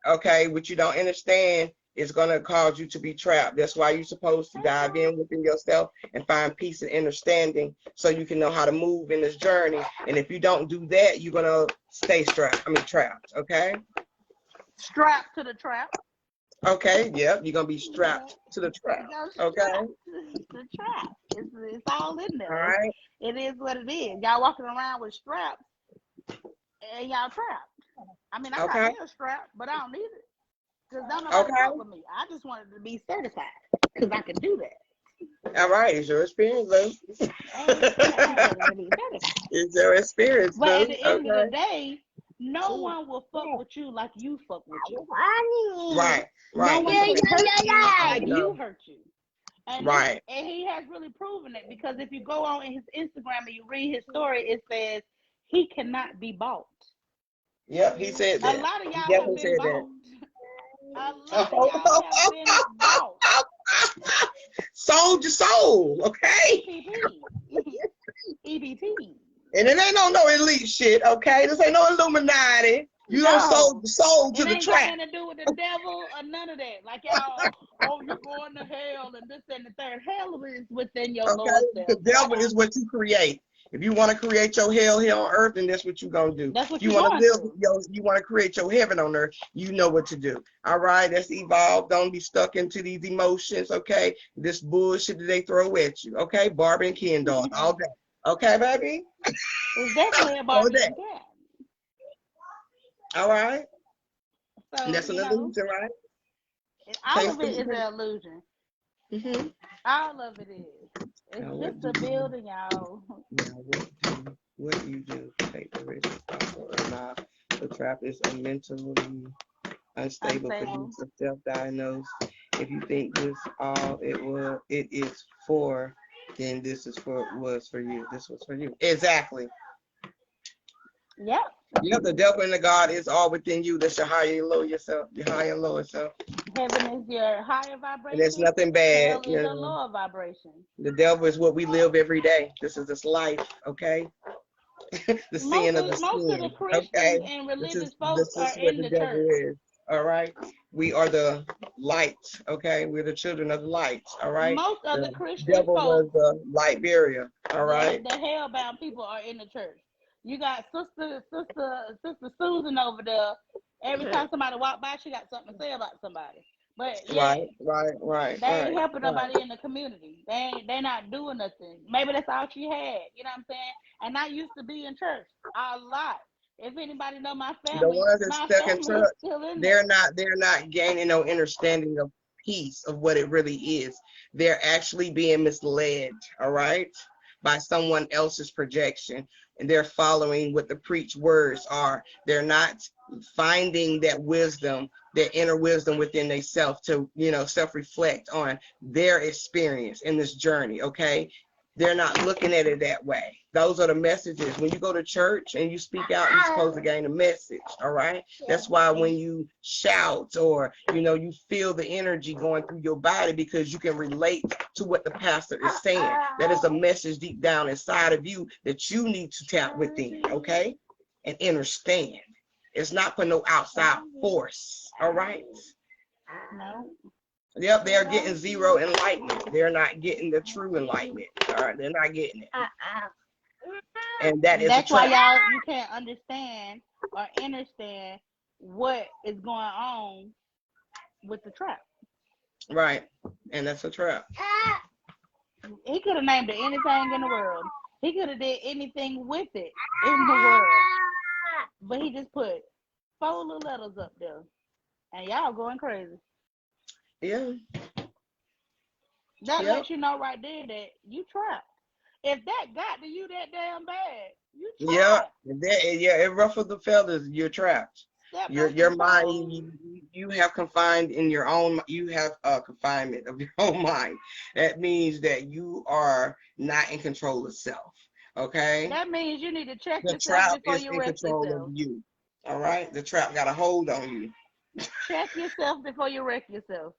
Okay, what you don't understand is going to cause you to be trapped. That's why you're supposed to dive in within yourself and find peace and understanding so you can know how to move in this journey. And if you don't do that, you're going to stay trapped, okay? Strapped to the trap. Okay, yep, you're going to be strapped to the trap, okay? The trap. It's all in there. All right. It is what it is. Y'all walking around with straps and y'all trapped. I mean, I'm not still strapped, but I don't need it. Because don't nobody fuck with me. I just wanted to be certified because I can do that. All right, it's your experience, Lou. It's your experience, But at the end of the day, no one will fuck with you like you fuck with you. Right. No one will hurt you like you hurt you. And right. And he has really proven it, because if you go on his Instagram and you read his story, it says he cannot be bought. Yep, he said that. A lot of y'all have been bought. A lot of y'all have been bought. Sold your soul, okay? EBT. And it ain't no elite shit, okay? This ain't no Illuminati. You don't sold the soul to the trap. It ain't got nothing to do with the devil or none of that. Like y'all, you're going to hell and this and the third. Hell is within your Lord self. The devil is what you create. If you want to create your hell here on earth, then that's what you're gonna do. That's what you want to live. You want to create your heaven on earth. You know what to do. All right, that's evolved. Don't be stuck into these emotions. Okay, this bullshit that they throw at you. Okay, Barbie and Ken dolls all day. Okay, baby. It's definitely a Barbie and Ken. All right. So, and that's an illusion, right? All of it is an illusion. Mm-hmm. All of it is. It's just a building, y'all. What do you do? Take the risk or not? The trap is a mentally unstable producer, self-diagnosed. If you think this all it is for, then this is was for you. This was for you. Exactly. Yep. Yep, the devil and the God is all within you. That's your higher and lower yourself, your higher and lower self. Heaven is your higher vibration. And there's nothing bad. Hell is a lower vibration. The devil is what we live every day. This is this life, okay? The sin of the sin. Most of the Christians and religious folks are in the church. Is, all right? We are the light, okay? We're the children of the light, all right? Most of the Christian devil folks, was the light barrier, all right? The hell-bound people are in the church. You got Sister Susan over there. Every time somebody walk by, she got something to say about somebody. But yeah, right. They ain't helping nobody in the community. They not doing nothing. Maybe that's all she had. You know what I'm saying? And I used to be in church a lot. If anybody know my family, the ones that stuck in church, still in they're not gaining no understanding of peace of what it really is. They're actually being misled, all right, by someone else's projection. And they're following what the preached words are. They're not finding that wisdom, their inner wisdom within themselves to, self-reflect on their experience in this journey, okay? They're not looking at it that way. Those are the messages. When you go to church and you speak out, you're supposed to gain a message, all right? That's why when you shout or, you feel the energy going through your body because you can relate to what the pastor is saying. That is a message deep down inside of you that you need to tap within, okay? And understand. It's not for no outside force, all right? No. Yep, they're getting zero enlightenment. They're not getting the true enlightenment. All right, they're not getting it. And that is That's a why trap. you can't understand or understand what is going on with the trap. Right. And that's a trap. He could have named it anything in the world. He could have did anything with it in the world. But he just put 4 little letters up there. And y'all going crazy. Yeah. That lets you know right there that you trapped. If that got to you that damn bad, you trapped. Yeah, it ruffled the feathers. You're trapped. Your mind, you have confined in your own. You have confinement of your own mind. That means that you are not in control of self. Okay. That means you need to check the yourself trap before is you in wreck control yourself. of you. All right. The trap got a hold on you. Check yourself before you wreck yourself.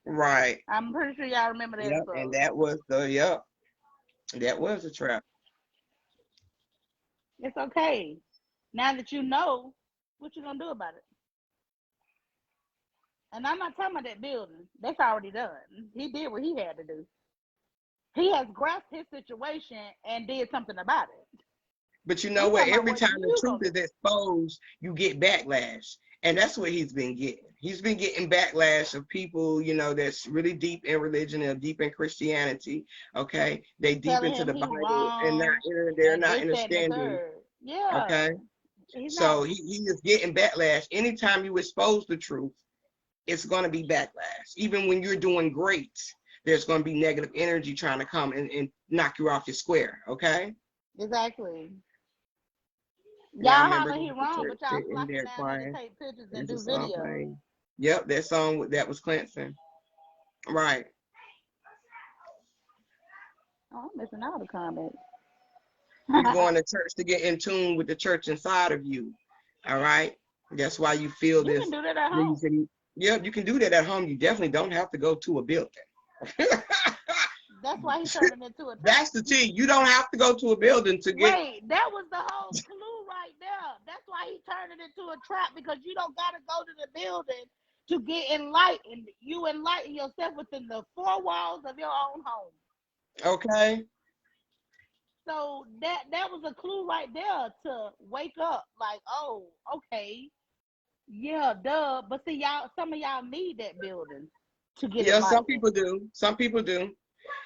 Right. I'm pretty sure y'all remember that. Yep. And that was that was a trap. It's okay. Now that you know, what you gonna do about it? And I'm not talking about that building. That's already done. He did what he had to do. He has grasped his situation and did something about it. But you know what? Every time the truth is exposed, you get backlash. And that's what he's been getting. He's been getting backlash of people, that's really deep in religion and deep in Christianity. Okay. They deep into the Bible and they're not understanding. Yeah. Okay. So he is getting backlash. Anytime you expose the truth, it's going to be backlash. Even when you're doing great, there's going to be negative energy trying to come and knock you off your square. Okay. Exactly. Y'all holler he wrong, but y'all flocking down there to take pictures and do videos. Yep, that song that was Clemson. Right. Oh, I'm missing all the comments. You're going to church to get in tune with the church inside of you. All right. That's why you feel this. You can do that at home. Yep, you can do that at home. You definitely don't have to go to a building. That's why he turned it into a trap. That's the T. You don't have to go to a building to get. Wait, that was the whole clue right there. That's why he turned it into a trap, because you don't got to go to the building to get enlightened. You enlighten yourself within the 4 walls of your own home. Okay. So that was a clue right there to wake up. Like, oh, okay, yeah, duh. But see, some of y'all need that building to get enlightened. Some people do. Some people do.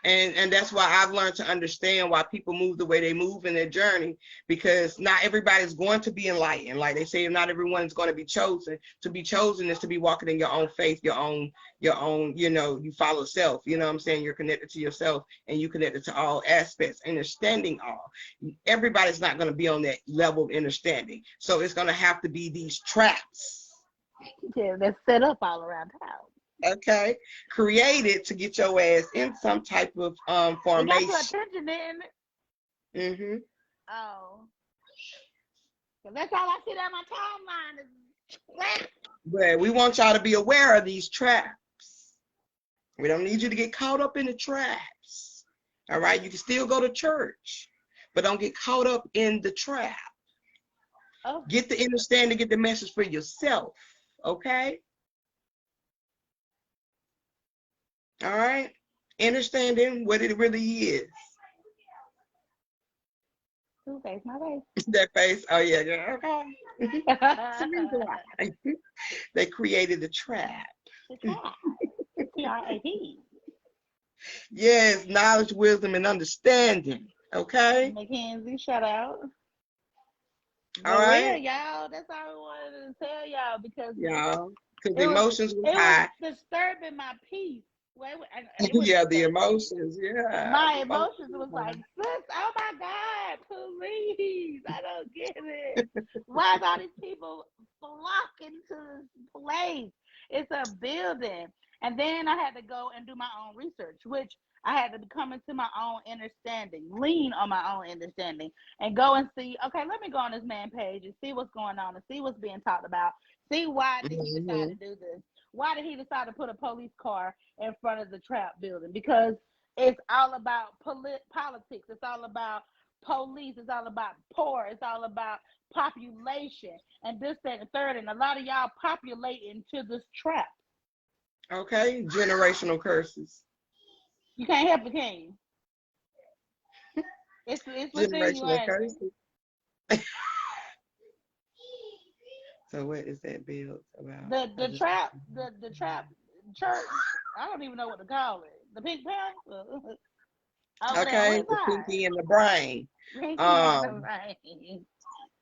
And that's why I've learned to understand why people move the way they move in their journey, because not everybody's going to be enlightened. Like they say, not everyone is going to be chosen. To be chosen is to be walking in your own faith, your own, you follow self. You know what I'm saying? You're connected to yourself and you connected to all aspects, understanding all. Everybody's not going to be on that level of understanding. So it's going to have to be these traps. Yeah, that's set up all around town. Okay, created to get your ass in some type of formation. You got your attention in. Mm-hmm. Oh, that's all I see on my timeline is traps. But we want y'all to be aware of these traps. We don't need you to get caught up in the traps. All right, you can still go to church, but don't get caught up in the trap. Oh. Get the understanding, get the message for yourself. Okay. All right, understanding what it really is. Who face? My face. That face. Oh yeah. Okay. They created a trap. T-R-A-P. Yes, knowledge, wisdom, and understanding. Okay. Mackenzie, shout out. All right, y'all. That's all I wanted to tell y'all, because the emotions were high. It was disturbing my peace. The emotions, My emotions was like, sis, oh my God, please, I don't get it. Why is all these people flocking to this place? It's a building. And then I had to go and do my own research, which I had to come into my own understanding, lean on my own understanding, and go and see, okay, let me go on this man's page and see what's going on and see what's being talked about. See why did he decide to do this? Why did he decide to put a police car in front of the trap building? Because it's all about politics. It's all about police. It's all about poor. It's all about population and this, that, and third. And a lot of y'all populate into this trap. Okay, generational curses. You can't help it, can you? It's within you, Generational ain't it? curses. So what is that build about? The trap church. I don't even know what to call it. The Pink Panther over there on Okay, his the side. pinky and the brain. Pinky and the Um, brain.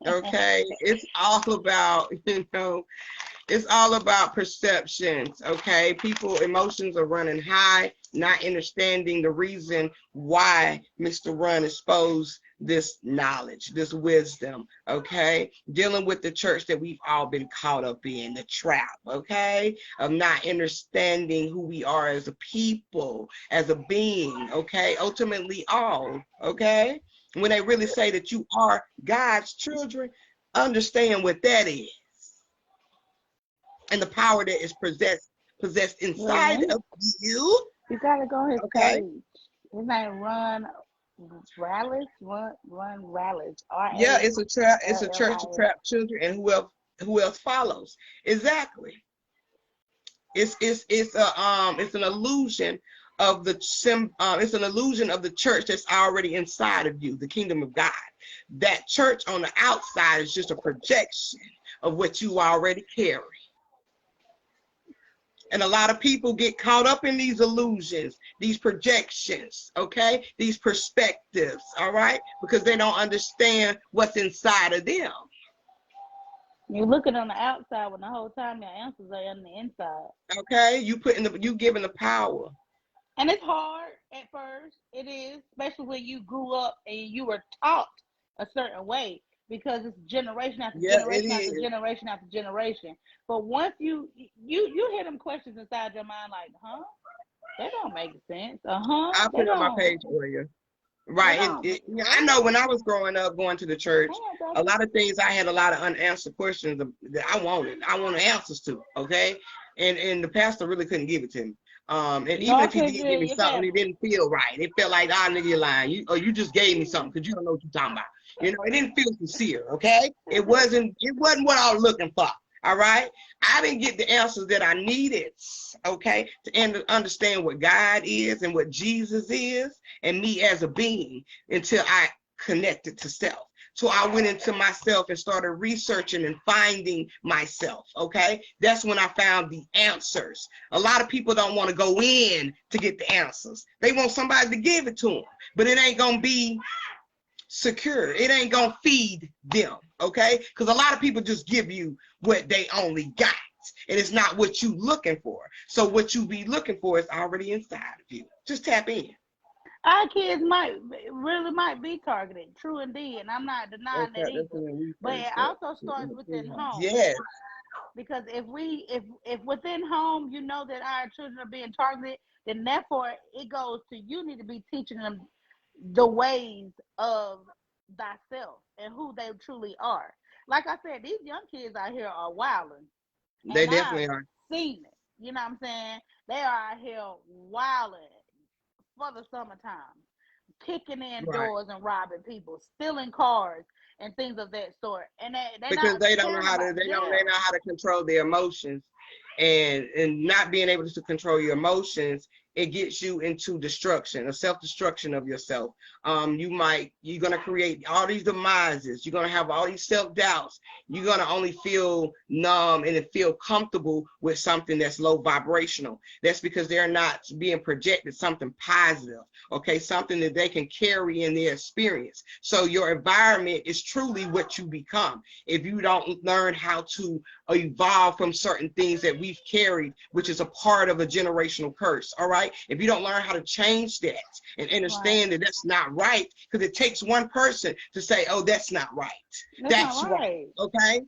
okay, it's all about, it's all about perceptions, okay? People emotions are running high, not understanding the reason why Mr. Run exposed this knowledge, this wisdom, okay? Dealing with the church that we've all been caught up in, the trap, okay? Of not understanding who we are as a people, as a being, okay? Ultimately all, okay? When they really say that you are God's children, understand what that is and the power that is possessed inside of you. You gotta go on his Okay. page. His name Run Rallis. Run Rallis. Yeah, it's a trap. It's a church to RALLIS. trap children, and who else follows? Exactly. It's an illusion of it's an illusion of the church that's already inside of you, the kingdom of God. That church on the outside is just a projection of what you already carry. And a lot of people get caught up in these illusions, these projections, okay? These perspectives, all right? Because they don't understand what's inside of them. You're looking on the outside when the whole time your answers are on the inside. Okay? You giving the power. And it's hard at first. It is, especially when you grew up and you were taught a certain way, because it's generation after generation after generation after generation. But once you hear them questions inside your mind like, huh? That don't make sense. I'll put it on my page for you. Right. I know when I was growing up going to the church, a lot of things I had a lot of unanswered questions that I wanted answers to, okay? And the pastor really couldn't give it to me. And even if he did give me something, it didn't feel right. It felt like, nigga, you're lying. You just gave me something because you don't know what you're talking about. It didn't feel sincere, okay? It wasn't what I was looking for. All right. I didn't get the answers that I needed, okay, to understand what God is and what Jesus is and me as a being until I connected to self. So I went into myself and started researching and finding myself, okay? That's when I found the answers. A lot of people don't want to go in to get the answers. They want somebody to give it to them, but it ain't going to be secure. It ain't gonna feed them, okay? Because a lot of people just give you what they only got, and it's not what you looking for. So what you be looking for is already inside of you. Just tap in. Our kids might be targeted, true indeed, and I'm not denying that either. But it also starts within home. Yes. Because if within home you know that our children are being targeted, then therefore it goes to you need to be teaching them the ways of thyself and who they truly are. Like I said, these young kids out here are wilding. They definitely are. Seen it. You know what I'm saying? They are out here wilding for the summertime, kicking in doors and robbing people, stealing cars and things of that sort. And because they don't know how to control their emotions, and not being able to control your emotions, it gets you into destruction, a self-destruction of yourself. You're gonna create all these demises. You're gonna have all these self-doubts. You're gonna only feel numb and feel comfortable with something that's low vibrational. That's because they're not being projected something positive, okay, something that they can carry in their experience. So your environment is truly what you become. If you don't learn how to evolve from certain things that we've carried, which is a part of a generational curse, all right? If you don't learn how to change that and understand that that's not right, because it takes one person to say, oh, that's not right. That's right. Okay?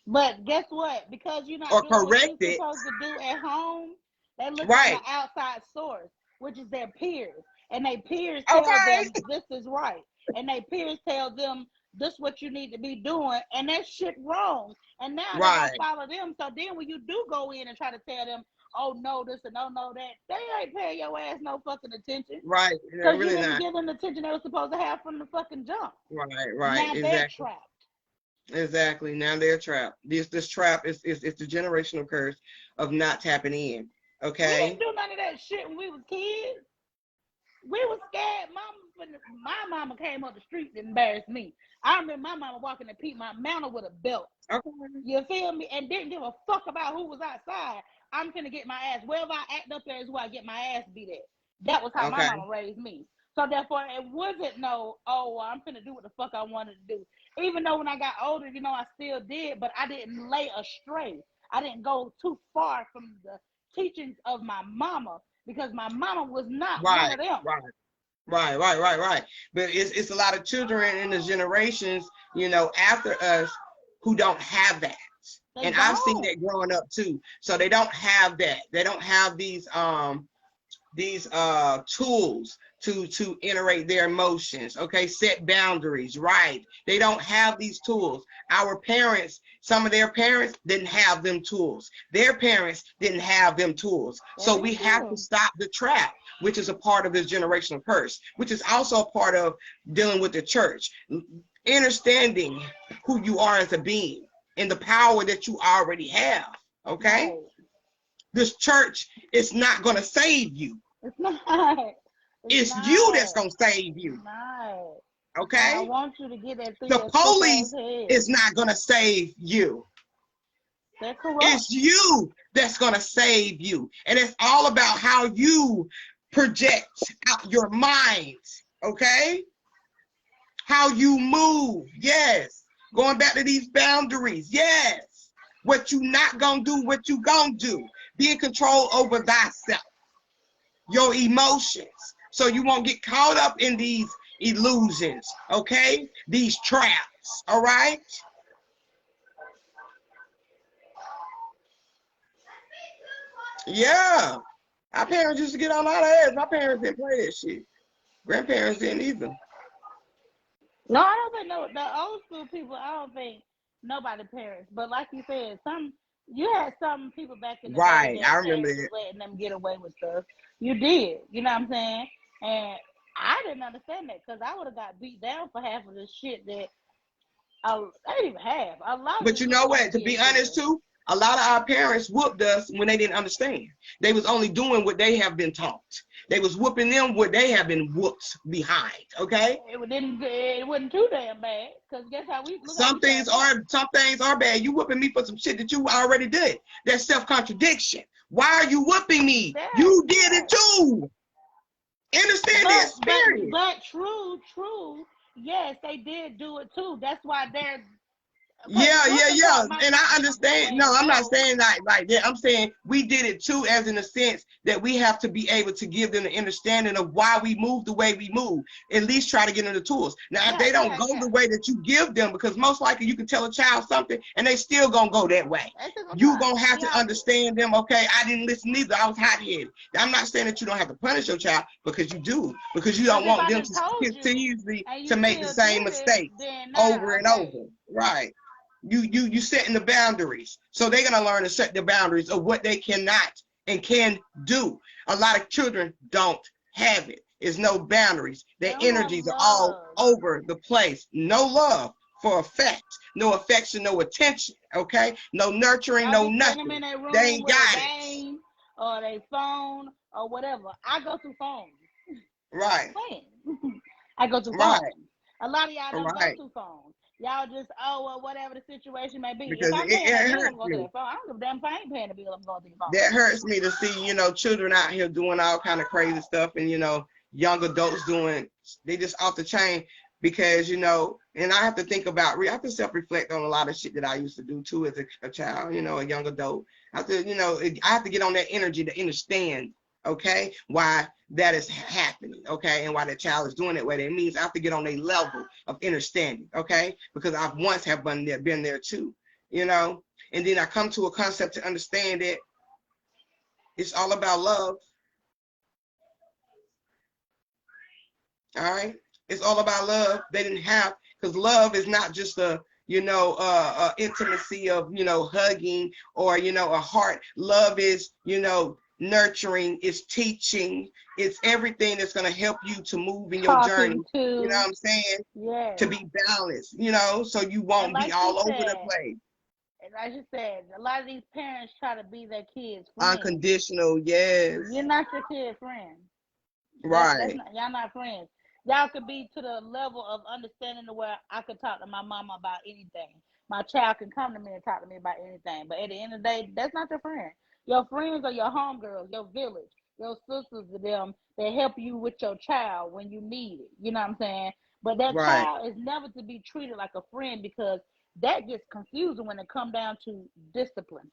But guess what? Because you're not doing what you're supposed to do at home, they look at the outside source, which is their peers. And their peers tell them this is right. And their peers tell them this is what you need to be doing, and that shit wrong. And now they don't follow them. So then when you do go in and try to tell them, oh no this and oh no that, they ain't paying your ass no fucking attention. Right. Because really you didn't give them the attention they were supposed to have from the fucking jump. Right. Now they're trapped. Exactly. Now they're trapped. This trap is the generational curse of not tapping in. We didn't Okay. do none of that shit when we was kids. We was scared. My mama came up the street to embarrass me. I remember my mama walking to Pete my mantle with a belt. Okay. You feel me? And didn't give a fuck about who was outside. I'm finna get my ass. Wherever I act up there is where I get my ass beat at. That was how my Okay. mama raised me. So therefore, it wasn't no, oh, I'm finna do what the fuck I wanted to do. Even though when I got older, you know, I still did, but I didn't lay astray. I didn't go too far from the teachings of my mama because my mama was not one Right. of them. Right. But it's a lot of children in the generations, you know, after us who don't have that. They And I've seen don't. that growing up too. So they don't have that. They don't have these tools to iterate their emotions, okay, set boundaries, right? They don't have these tools. Our parents, some of their parents didn't have them tools. Their parents didn't have them tools. So we have to stop the trap, which is a part of this generational curse, which is also a part of dealing with the church, understanding who you are as a being and the power that you already have, okay? Right. This church is not going to save you. It's not. It's not. you that's going to save you. Not. Okay? And I want you to get that through The your police head. is not going to save you. That's corrupt. It's you that's going to save you. And it's all about how you project out your mind. Okay? How you move. Yes. Going back to these boundaries. Yes. What you not going to do, what you going to do. Be in control over thyself. Your emotions. So you won't get caught up in these illusions, okay? These traps, all right? Yeah. Our parents used to get on our ass. My parents didn't play that shit. Grandparents didn't either. No, I don't think no the old school people, I don't think nobody parents. But like you said, you had some people back in the Right. day I that remember parents it. was letting them get away with stuff. You did, you know what I'm saying? And I didn't understand that because I would have got beat down for half of the shit that I didn't even have. A lot of But you know what? To be honest too, a lot of our parents whooped us when they didn't understand. They was only doing what they have been taught. They was whooping them what they have been whooped behind. Okay. It wasn't too damn bad because guess how we look. Some things are bad. You whooping me for some shit that you already did. That's self-contradiction. Why are you whooping me? You did it too. Understand this, period. But true. Yes, they did do it too. That's why they're. Yeah. And I understand. No, I'm not saying like that. I'm saying we did it too, as in a sense that we have to be able to give them the understanding of why we move the way we move. At least try to get them the tools. Now, if they don't go the way that you give them, because most likely you can tell a child something and they still gonna go that way. You gonna have to understand them. Okay, I didn't listen either. I was hot-headed. I'm not saying that you don't have to punish your child, because you do, because you don't want them to continuously to make the same mistakes over and over. Right. You setting the boundaries. So they're gonna learn to set the boundaries of what they cannot and can do. A lot of children don't have it. There's no boundaries. Their energies are all over the place. No love for effect, no affection, no attention. Okay, no nurturing, no nothing. They ain't got it. Or their phone or whatever. I go through phones. Right. I go through phones. Right. A lot of y'all don't go through phones. Y'all just, whatever the situation may be. Because if I'm paying it a bill, hurts I'm going to the phone. I don't give a damn if I ain't paying a bill, I'm going to the phone. That hurts me to see, children out here doing all kind of crazy stuff, and, young adults they just off the chain, because, and I have to think about, I have to self-reflect on a lot of shit that I used to do too as a child, a young adult. I have to, I have to get on that energy to understand, okay, why that is happening, okay, and why the child is doing it way. It means I have to get on a level of understanding, okay, because I've once have been there too, and then I come to a concept to understand that it's all about love. All right, it's all about love. They didn't have, because love is not just a intimacy of hugging or a heart. Love is nurturing, it's teaching, it's everything that's going to help you to move in your journey. Talking to. You know what I'm saying? Yes. To be balanced, you know, so you And won't like be all you over the said, place. and like you said, a lot of these parents try to be their kids' friends. Unconditional, yes. You're not your kid's friend. Right. Y'all not friends. Y'all could be to the level of understanding to where I could talk to my mama about anything. My child can come to me and talk to me about anything. But at the end of the day, that's not your friend. Your friends are your homegirls, your village, your sisters to them that help you with your child when you need it. You know what I'm saying? But that Right. child is never to be treated like a friend, because that gets confusing when it comes down to discipline.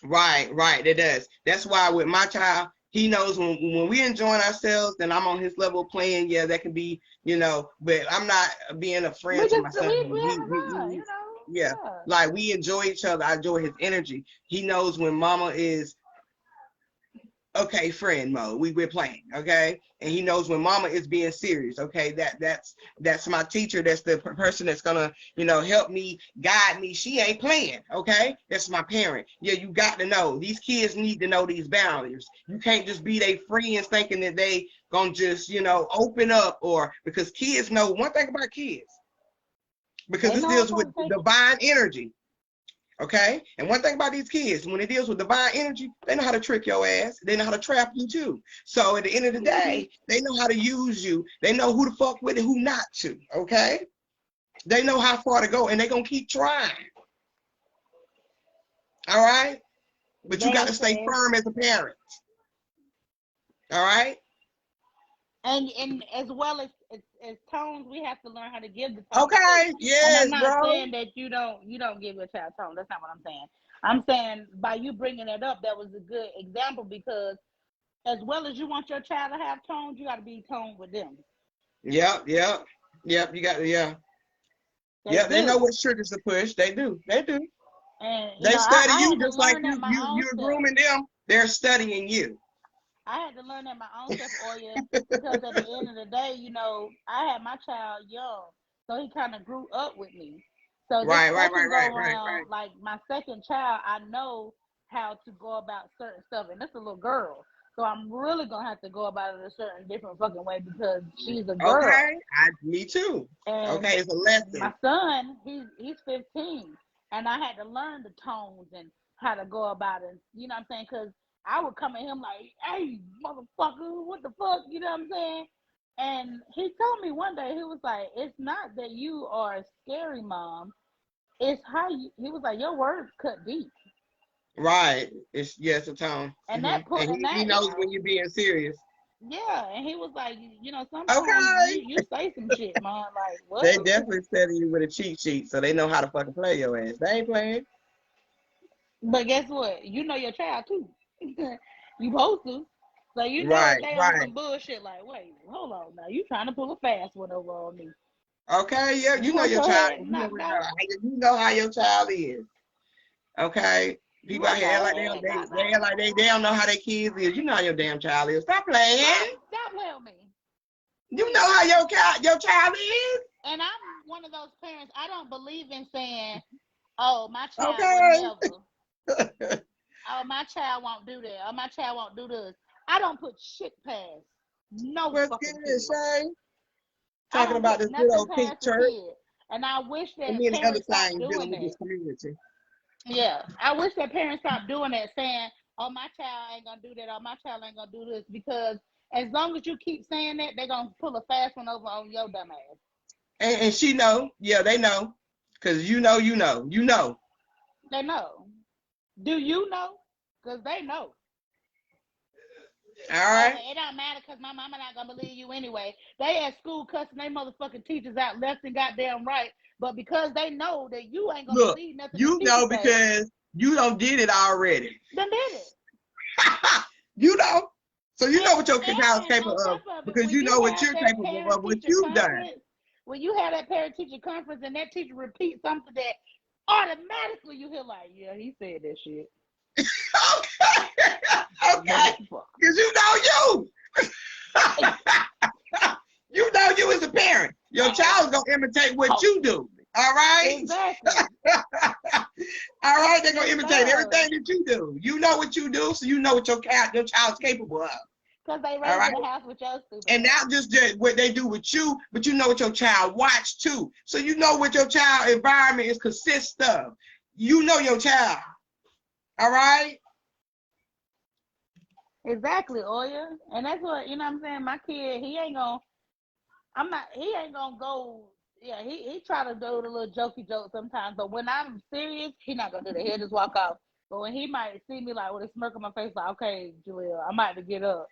Right, it does. That's why with my child, he knows when we enjoying ourselves, then I'm on his level playing. Yeah, that can be, you know, but I'm not being a friend to my son. We having fun, you know? Yeah, like we enjoy each other. I enjoy his energy. He knows when mama is okay, friend mode. We're playing, okay, and he knows when mama is being serious. Okay, that's my teacher. That's the person that's gonna, you know, help me, guide me. She ain't playing, okay. That's my parent. Yeah, you got to know. These kids need to know these boundaries. You can't just be their friends thinking that they gonna just, you know, open up, or because kids know one thing about kids, because this deals with divine energy. Okay, and one thing about these kids, when it deals with divine energy, they know how to trick your ass. They know how to trap you too. So at the end of the day, they know how to use you. They know who to fuck with and who not to. Okay, they know how far to go, and they're gonna keep trying. All right, but you got to stay firm as a parent. All right. And as well as tones, we have to learn how to give the tones. Okay, yes, and I'm not saying that you don't give your child tone. That's not what I'm saying. I'm saying by you bringing it up, that was a good example, because as well as you want your child to have tones, you got to be toned with them. Yep. You got they know what triggers to push. They do. And they study you just like you're grooming them. They're studying you. I had to learn that my own self, Oya, because at the end of the day, you know, I had my child young, so he kind of grew up with me. So right. Like my second child, I know how to go about certain stuff, and that's a little girl, so I'm really gonna have to go about it a certain different fucking way, because she's a girl. Okay, me too. And okay, it's a lesson. My son, he's 15, and I had to learn the tones and how to go about it. You know what I'm saying? Because I would come at him like, "Hey, motherfucker, what the fuck?" You know what I'm saying? And he told me one day, he was like, "It's not that you are a scary mom. It's how you," he was like, "Your words cut deep." Right. It's a tone. And he knows when you're being serious. Yeah, and he was like, you know, sometimes you say some shit, man. Like, what? They definitely study you with a cheat sheet, so they know how to fucking play your ass. They ain't playing. But guess what? You know your child too. You supposed to. So you know if they on some bullshit, like, wait, hold on now. You trying to pull a fast one over on me. Okay, yeah, you know your child. You know how your child is. Okay. People out here act like they don't know how their kids is. You know how your damn child is. Stop playing. Stop playing with me. You know how your child is. And I'm one of those parents. I don't believe in saying, "Oh, my child will never." "Oh, my child won't do that. Oh, my child won't do this." I don't put shit past no fucking kid. Talking about this good old pink church. And I wish that parents stop doing that. Yeah, I wish that parents stop doing that, saying, "Oh, my child ain't gonna do that. Oh, my child ain't gonna do this," because as long as you keep saying that, they're gonna pull a fast one over on your dumb ass. And she know, yeah, they know, because you know. They know. Do you know? Because they know. All right. It don't matter because my mama not gonna believe you anyway. They at school cussing they motherfucking teachers out left and goddamn right, but because they know that you ain't gonna believe nothing. You know because you don't did it already. Done did it. You know. So you know what your child is capable of because you know what you're capable of, what you've done. When you have that parent-teacher conference and that teacher repeats something that automatically you hear like, yeah, he said that shit. Okay. Because you know you. You know you as a parent. Your child's going to imitate what you do. All right? Exactly. All right, they're gonna Yes, imitate sir. everything that you do. You know what you do, so you know what your child's capable of. Because they All raised right. in the house with your stupid And ass. not just what they do with you, but you know what your child watch too. So you know what your child environment is consist of. You know your child. All right. Exactly, Oya. And that's what, you know what I'm saying? My kid, he ain't gonna go. Yeah, he try to do the little jokey joke sometimes, but when I'm serious, he not gonna do that. He'll just walk off. But when he might see me like with a smirk on my face, like, okay, Jaleel, I'm about to get up.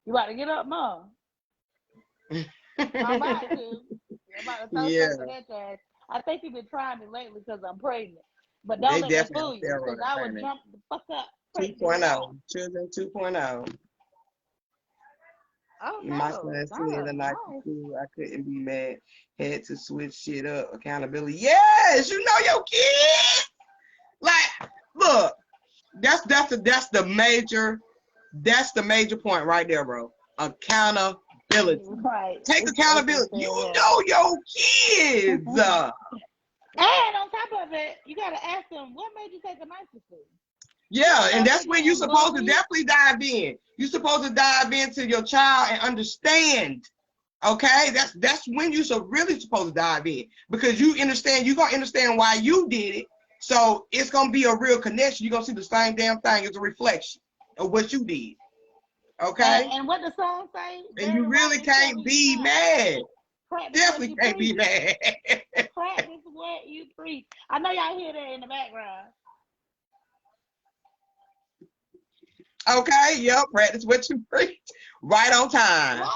You about to get up, Mom? I'm about to. I'm about to throw Yeah, something at your ass. I think you've been trying me lately because I'm pregnant. But don't they let that definitely fool on you because steroids, I would ain't it? jump the fuck up, break your head off. 2.0, children 2.0. Oh My no, son said no, the night nice. before I couldn't be mad. Had to switch shit up. Accountability. Yes, you know your kid. Like, look, that's the major point right there, bro. Accountability. Right. Take It's accountability. You know your kids. And on top of it, you gotta ask them what made you take a knife to school. You Yeah, don't know and if they're that's when you're getting supposed to bullied. definitely dive in. You're supposed to dive into your child and understand. Okay, that's when you're really supposed to dive in because you're gonna understand why you did it. So it's gonna be a real connection. You're gonna see the same damn thing as a reflection of what you did. Okay, And what the song say? and Bury you the rod really and cover can't your be mouth. mad. Practice what Definitely you can't be preach. mad. Practice what you preach. I know y'all hear that in the background. Okay, yep, practice what you preach. Right on time. Right.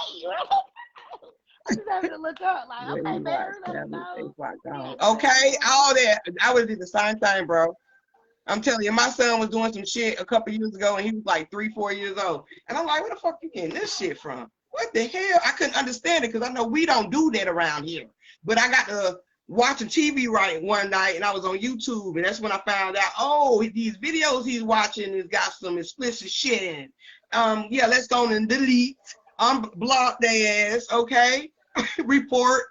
I just having to look up, like, When okay, you watch Barry, let us Family, know. We got okay, $12. all that. I would do the same thing, bro. I'm telling you, my son was doing some shit a couple years ago, and he was like 3, 4 years old. And I'm like, where the fuck you getting this shit from? What the hell? I couldn't understand it because I know we don't do that around here. But I got to watching TV right one night, and I was on YouTube, and that's when I found out, oh, these videos he's watching has got some explicit shit in it. Yeah, let's go and delete, unblock their ass, okay? Report,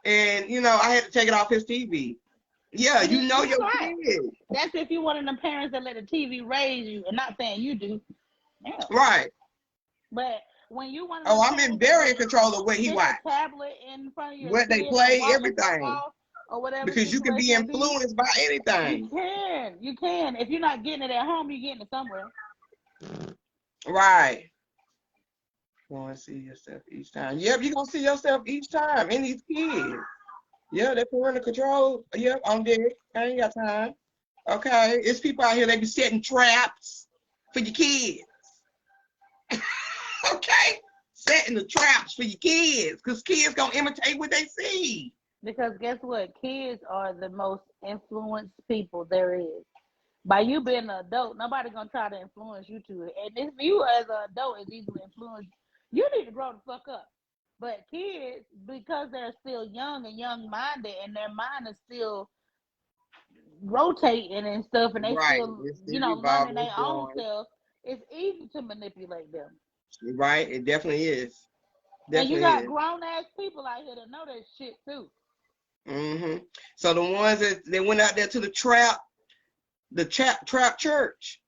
and I had to take it off his TV. Yeah, you know That's your right. kid. That's if you're one of them parents that let the TV raise you, and not saying you do. Yeah. Right. But when you one of Oh, them I'm parents very that in control of what he stick watch, a tablet in front of your what they kid and play, watch them fuck everything. off or whatever Because you can situation be may be, influenced by anything. you can. If you're not getting it at home, you're getting it somewhere. Right. You want to see yourself each time. Yep, you're going to see yourself each time in these kids. Yeah, that parental control. Yep, I'm there. I ain't got time. Okay. It's people out here, they be setting traps for your kids. Okay. Setting the traps for your kids. Because kids going to imitate what they see. Because guess what? Kids are the most influenced people there is. By you being an adult, nobody gonna try to influence you to it. And if you as an adult is easily influenced, you need to grow the fuck up. But kids, because they're still young and young minded and their mind is still rotating and stuff and they Right. still, It's still learning evolving, their it's own growing. self, it's easy to manipulate them. Right. It definitely is. And you Definitely got is. grown ass people out here that know that shit too. So the ones that they went out there to the trap church,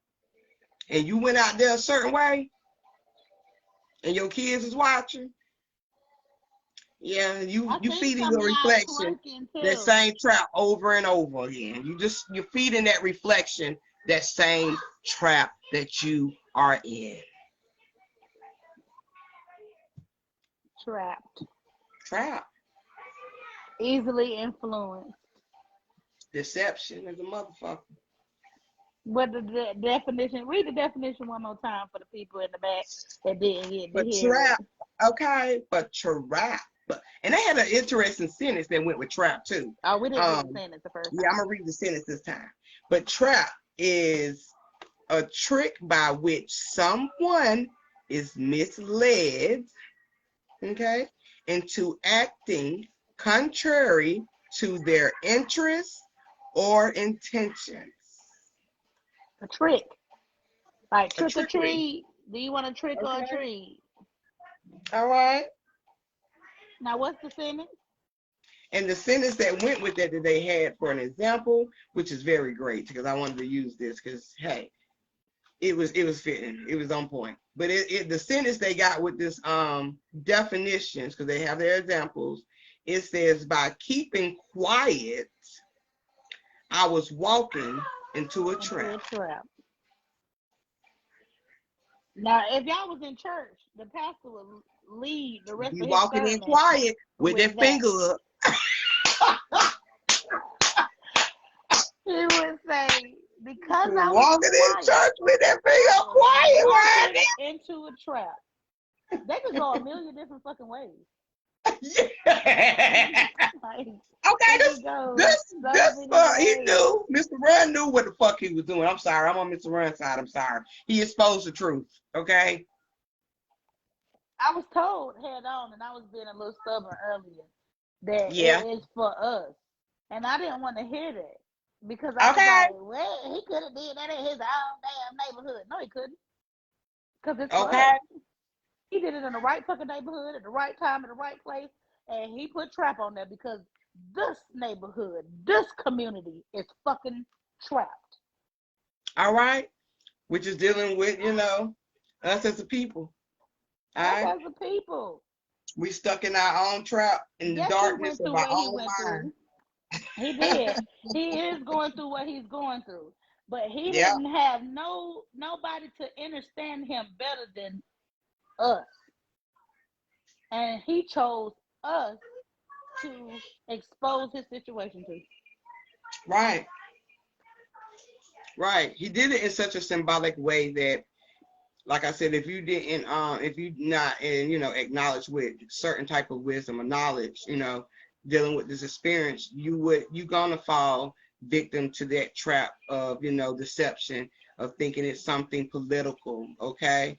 and you went out there a certain way, and your kids is watching, yeah, I you think feeding some of your y'all reflection twerking that too. same trap over and over again. You're feeding that reflection that same trap that you are in. Trapped. Trap. Easily influenced. Deception is a motherfucker. What the definition? Read the definition one more time for the people in the back that didn't get to But hear it. trap, okay, but trap. And they had an interesting sentence that went with trap too. Oh, we didn't get the sentence the first time. Yeah, I'm gonna read the sentence this time. But trap is a trick by which someone is misled, okay, into acting contrary to their interests or intentions. A trick. Like A trick or trickery. treat. Do you want to trick or Okay. treat? All right. Now, what's the sentence? And the sentence that went with that they had for an example, which is very great because I wanted to use this because hey, it was fitting, it was on point. But the sentence they got with this definitions, because they have their examples, it says, by keeping quiet, I was walking into a trap. Now, if y'all was in church, the pastor would lead the rest Be of his walking in sermon quiet with with that finger up. He would say, because I was walking in quiet, church with that finger quiet, walking right? into a trap. They could go a million different fucking ways. Yeah. Like, Okay, he knew, Mr. Run knew what the fuck he was doing. I'm sorry, I'm on Mr. Run's side. I'm sorry. He exposed the truth, okay? I was told head on, and I was being a little stubborn earlier, that Yeah. it is for us. And I didn't want to hear that. Because I was like, well, he could have did that in his own damn neighborhood. No, he couldn't. Because it's for us. He did it in the right fucking neighborhood, at the right time, at the right place. And he put trap on there because this neighborhood, this community is fucking trapped. All right. Which is dealing with, us as a people. All right. Us as a people. We stuck in our own trap in the darkness of our own mind. He did. He is going through what he's going through. But he didn't have nobody to understand him better than us. And he chose us to expose his situation to. Right. Right. He did it in such a symbolic way that, like I said, if you didn't, if you not, acknowledge with certain type of wisdom or knowledge, dealing with this experience, you're gonna fall victim to that trap of, deception, of thinking it's something political, okay?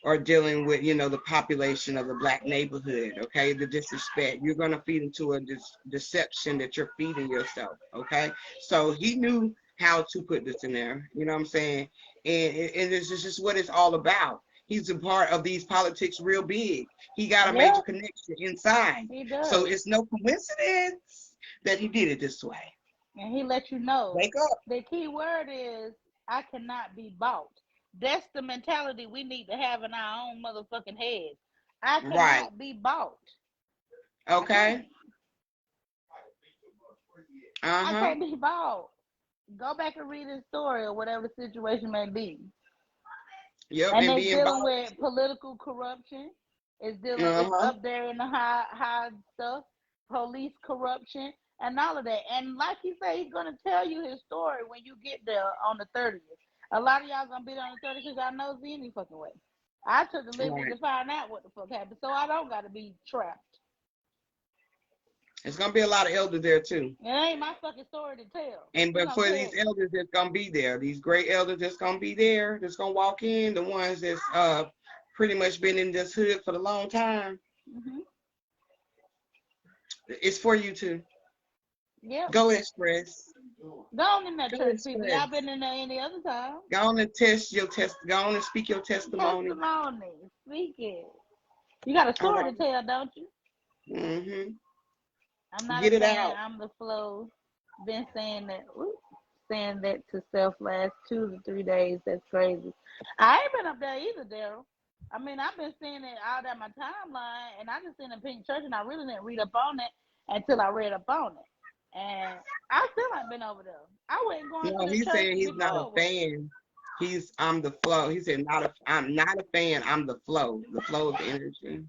Or dealing with, the population of the Black neighborhood, okay? The disrespect. You're gonna feed into a deception that you're feeding yourself, okay? So he knew how to put this in there, you know what I'm saying? And it's just what it's all about. He's a part of these politics real big. He got a major connection inside. He does. So it's no coincidence that he did it this way. And he let you know. Wake up. The key word is, I cannot be bought. That's the mentality we need to have in our own motherfucking heads. I cannot be bought. Okay. I can't be bought. Go back and read his story or whatever the situation may be. Yep. And they're dealing with political corruption. It's dealing it's up there in the high stuff, police corruption, and all of that. And like he said, he's gonna tell you his story when you get there on the 30th. A lot of y'all gonna be there on the 30th because y'all know it's any fucking way. I took the liberty to find out what the fuck happened, so I don't gotta be trapped. It's gonna be a lot of elders there too. It ain't my fucking story to tell. But for these elders that's gonna be there, these great elders that's gonna be there, that's gonna walk in, the ones that's pretty much been in this hood for a long time. Mm-hmm. It's for you too. Yeah. Go express. Go on in that church, people. Y'all been in there any other time. Go on and go on and speak your testimony. Speak it. You got a story to tell, don't you? Mm-hmm. I'm not Get it out. I'm the flow. Been saying that to self last 2 to 3 days. That's crazy. I ain't been up there either, Daryl. I mean, I've been seeing it out at my timeline, and I just seen a pink church, and I really didn't read up on it until I read up on it. And I still ain't been over there. I wasn't going to the church. He's saying he's not a fan. I'm the flow. He said, I'm not a fan. I'm the flow of the energy.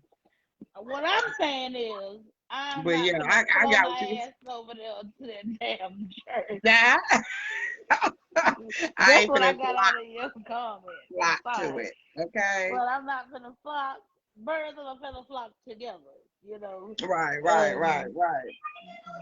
What I'm saying is, I got what you over there to that damn church. That's what I got out of your comment. Flock to it, okay? But I'm not gonna flock. Birds are gonna flock together, Right.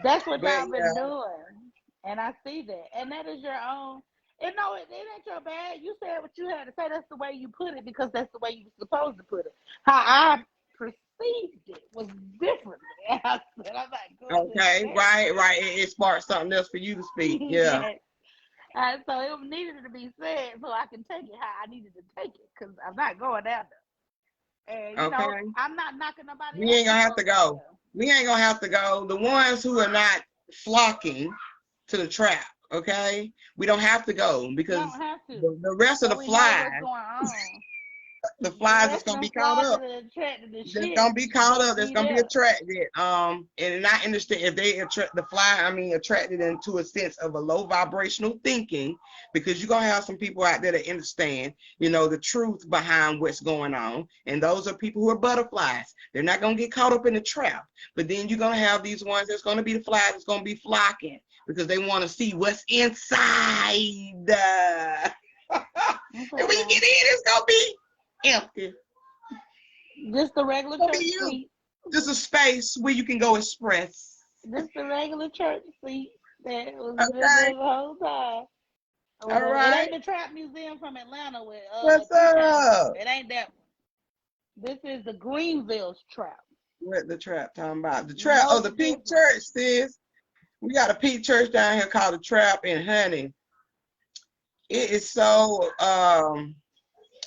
That's what y'all been doing, and I see that. And that is your own. And no, it ain't your bad. You said what you had to say. That's the way you put it because that's the way you were supposed to put it. How I perceived it was different. I'm like, okay, right. It sparked something else for you to speak. Yeah. And so it needed to be said so I can take it how I needed to take it because I'm not going down there. And, I'm not knocking nobody. We ain't gonna have to go. We ain't gonna have to go. The ones who are not flocking to the trap, okay? We don't have to go because don't have to. the rest of So the we know flies, what's going on. the The flies that's rest of gonna them be caught flies up. that are attracted to That's shit gonna be caught up. That's be gonna be there. attracted. And I understand if they attract the fly. I mean, attracted into a sense of a low vibrational thinking, because you're gonna have some people out there that understand, you know, the truth behind what's going on. And those are people who are butterflies. They're not gonna get caught up in the trap. But then you're gonna have these ones that's gonna be the flies that's gonna be flocking because they want to see what's inside. And when you get in, it's gonna be empty. Just the regular Gonna church be you. seat. Just a space where you can go express. Just the regular church seat that was been Okay. there the whole time. All It right. ain't the Trap Museum from Atlanta with What's up? It ain't that one. This is the Greenville's Trap. What the trap talking about? The trap. No Oh, the Pink different. Church, sis. We got a Pink Church down here called the Trap, and honey, it is so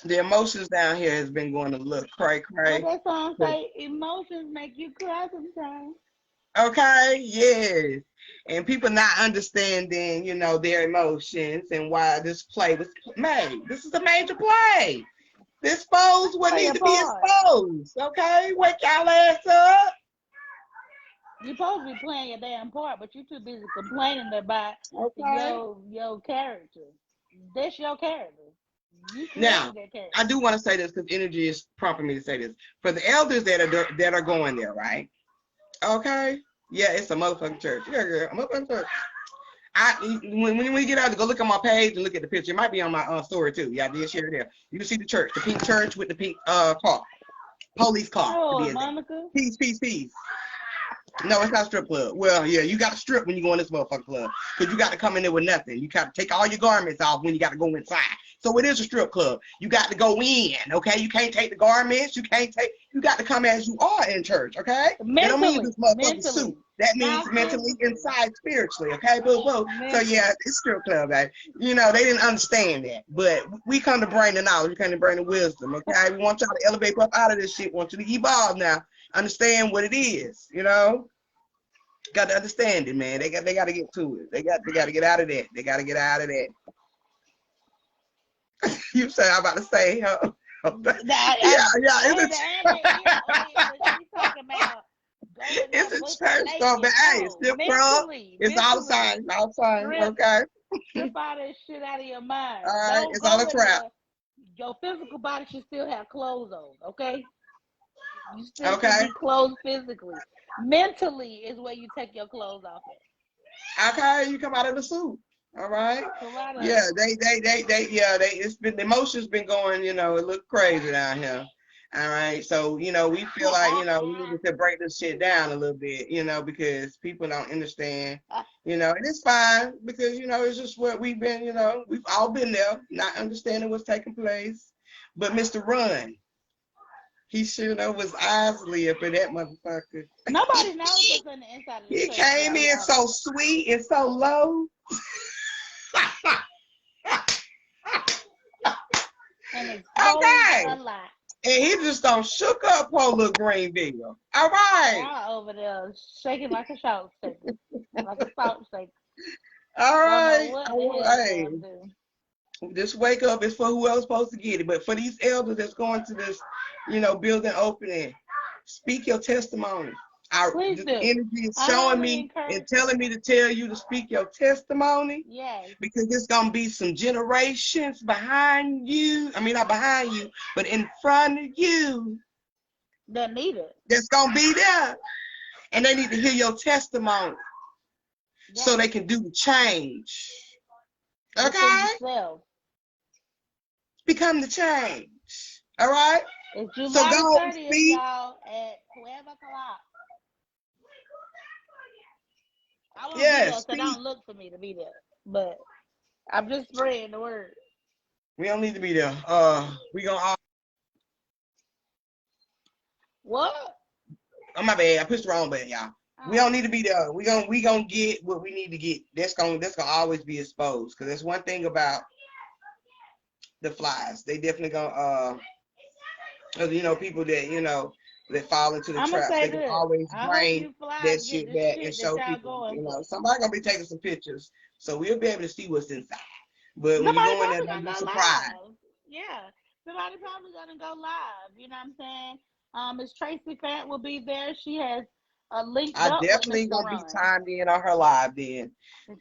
the emotions down here has been going a little cray. What that song say? Emotions make you cry sometimes. Okay, yes. And people not understanding, you know, their emotions and why this play was made. This is a major play. This exposed what Play needs a to be part. exposed. Okay, wake y'all ass up. You're supposed to be playing your damn part, but you're too busy complaining about Okay. your character. That's your character. You Now, created that character. I do want to say this because energy is prompting me to say this. For the elders that are going there, right? Okay. Yeah, it's a motherfucking church. Yeah, girl, a motherfucking church. When we get out to go look at my page and look at the picture, it might be on my story too. Yeah, I did share it there. You can see the church, the pink church with the pink car, police car. Oh, Monica. Peace, peace, peace. No, it's not a strip club. Well, yeah, you got to strip when you go in this motherfucking club because you got to come in there with nothing. You got to take all your garments off when you got to go inside. So it is a strip club. You got to go in, okay? You can't take the garments. You got to come as you are in church, okay? That don't mean this motherfucking suit. That means mentally inside spiritually, okay? Boo, boo. So yeah, it's strip club, baby. You know, they didn't understand that. But we come to bring the knowledge. We come to bring the wisdom, okay? We want y'all to elevate up out of this shit. We want you to evolve now. Understand what it is, you know? Got to understand it, man. They got to get to it. They got to get out of that. They got to get out of that. You say I'm about to say, huh? It's a church though, but hey, it's still club. It's all signs, okay? Strip all that shit out of your mind. All right, it's all a trap. Your physical body should still have clothes on, okay? You still should be clothed physically. Mentally is where you take your clothes off at. Okay, you come out of the suit. All right. Yeah, it's been the emotions been going, you know, it look crazy down here. All right. So, you know, we feel like, you know, we need to break this shit down a little bit, you know, because people don't understand, you know, and it's fine because, you know, it's just what we've been, you know, we've all been there, not understanding what's taking place. But Mr. Run, he sure know was Isley up in that motherfucker. Nobody knows what's on the inside of the He came in so sweet and so low. And okay. A lot. And he just don't shook up poor little Greenville. All right. Y'all over there shaking like a salt shaker. Like a salt shaker. All right. Hey, this wake up is for whoever's supposed to get it. But for these elders that's going to this, you know, building opening, speak your testimony. This energy is showing me and telling me to tell you to speak your testimony. Yes. Because there's going to be some generations behind you. I mean, not behind you, but in front of you. That need it. That's going to be there. And they need to hear your testimony. Yes. So they can do the change. Okay? Become the change. All right? It's July so go 30th, y'all, at 12 o'clock. I won't be there, so don't look for me to be there. But I'm just spreading the word. We don't need to be there. We gonna all. What? Oh, my bad. I pushed the wrong button, y'all. We don't need to be there. We gonna get what we need to get. That's gonna always be exposed. Cause that's one thing about the flies. They definitely gonna you know, people that, you know, that fall into the I'm gonna traps. say They can this. always I hope bring you fly that to get shit the back and shit that show y'all people, going for. somebody gonna be taking some pictures. So we'll be able to see what's inside. But when you Somebody go in there, probably don't gonna be go surprised. live. Yeah, somebody probably gonna go live. You know what I'm saying? Miss Tracy Fant will be there. She has linked I up with definitely Mr. gonna be Run. timed in on her live then.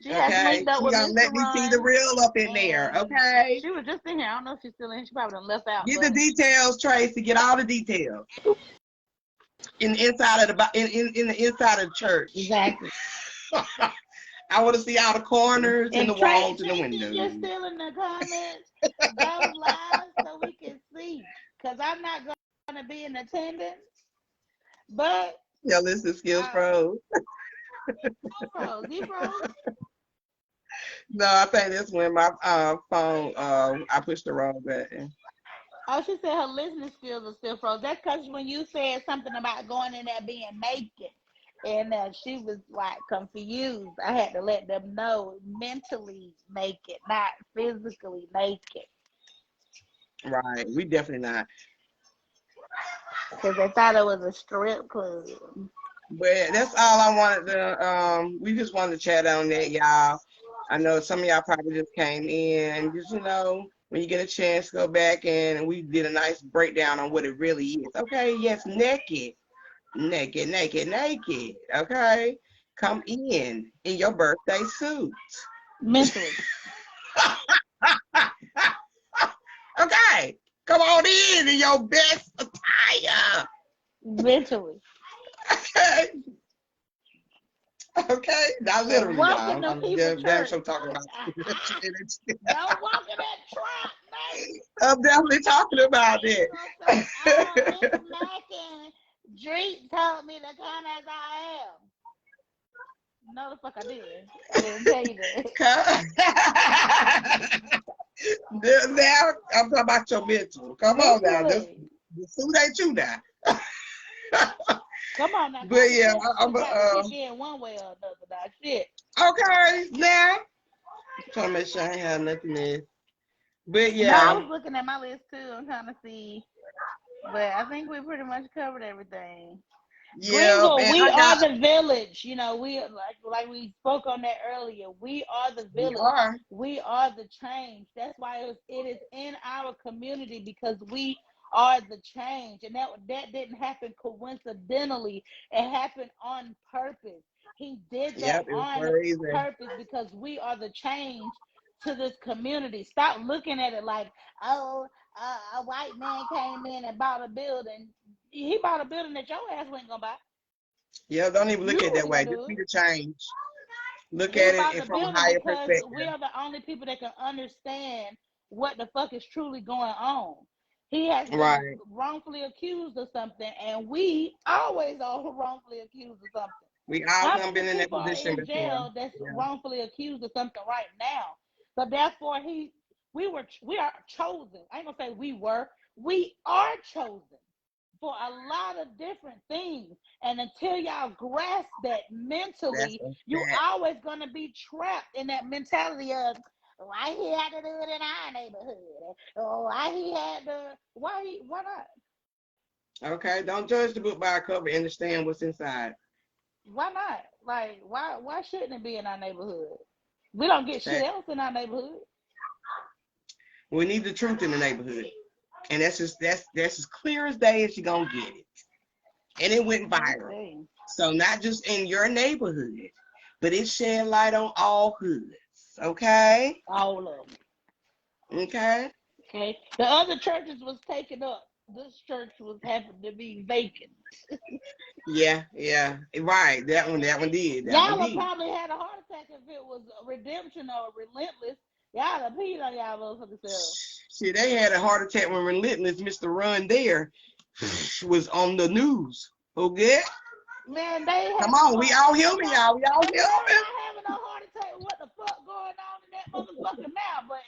She has Okay? linked up She with gonna Mr. let me see the Run, real up in there. and Okay? she was just in here. I don't know if she's still in. She probably done left out, Get the but details, Tracy. Get all the details. In the inside of the in the inside of the church. exactly. I want to see all the corners and And the walls and the Tracy, if you're windows. still in the comments, go live so we can see. Cause I'm not gonna be in attendance, but Yeah, listen, Skills uh, Pros. you froze. No, I think that's when my phone I pushed the wrong button. Oh, she said her listening skills are still froze. That's because when you said something about going in there being naked, and she was like confused. I had to let them know mentally naked, not physically naked, Right. We definitely not. because they thought it was a strip club. But that's all I wanted to we just wanted to chat on that, y'all. I know some of y'all probably just came in, just when you get a chance, go back and we did a nice breakdown on what it really is. Okay, yes, naked. Naked, naked, naked. Okay. Come in your birthday suit. Mentally. Okay. Come on in your best attire. Mentally. Okay. Okay. Not literally, Walk in y'all. the I'm people damn church. sure talking about Don't walk in that trap, man. I'm definitely talking about You it. gonna say, oh, Miss Mac and Drake told me to come as I am. No, the fuck I did. I didn't tell you that. Now I'm talking about your mental. Come on now. The suit ain't you now. Come on now. But yeah, I'm got to kick in one way or another. Now, shit. Okay, now. Trying to make sure I ain't have nothing else. But No, I yeah. was looking at my list too. I'm trying to see. But I think we pretty much covered everything. Yeah, Greenville, man, we are the village. You know, we like we spoke on that earlier. We are the we village. are. We are the change. That's why it is in our community, because we are the change, and that didn't happen coincidentally. It happened on purpose. He did that Yep, it was on for a reason. purpose because we are the change to this community. Stop looking at it like, oh, a white man came in and bought a building. He bought a building that your ass wasn't gonna buy. Yeah, don't even look at it that way. Gonna Just do be it. the change. Look He at bought it the from a building higher because perspective. we are the only people that can understand what the fuck is truly going on. He has been wrongfully accused of something, and we always are wrongfully accused of something. We all How done many been in that people are position in before. jail that's wrongfully accused of something right now? So therefore, we are chosen. I ain't gonna say we are chosen for a lot of different things. And until y'all grasp that mentally, you always gonna be trapped in that mentality of why he had to do it in our neighborhood, or why not? Okay, don't judge the book by a cover. Understand what's inside. Why not? Like, why shouldn't it be in our neighborhood? We don't get shit else in our neighborhood. We need the truth in the neighborhood. And that's as clear as day as you're gonna get it. And it went viral. Okay. So not just in your neighborhood, but it shed light on all hoods. Okay? All of them. Okay. Okay. The other churches was taken up. This church was happened to be vacant. Yeah. Right. That one did. Y'all would probably had a heart attack if it was Redemption or Relentless. Y'all have peed on y'all motherfuckers selves. See, they had a heart attack when Relentless, Mr. Run there, was on the news. Okay? Man, they come on, we all human, y'all. We all human. Having a heart attack. What the fuck going on in that motherfucker now? But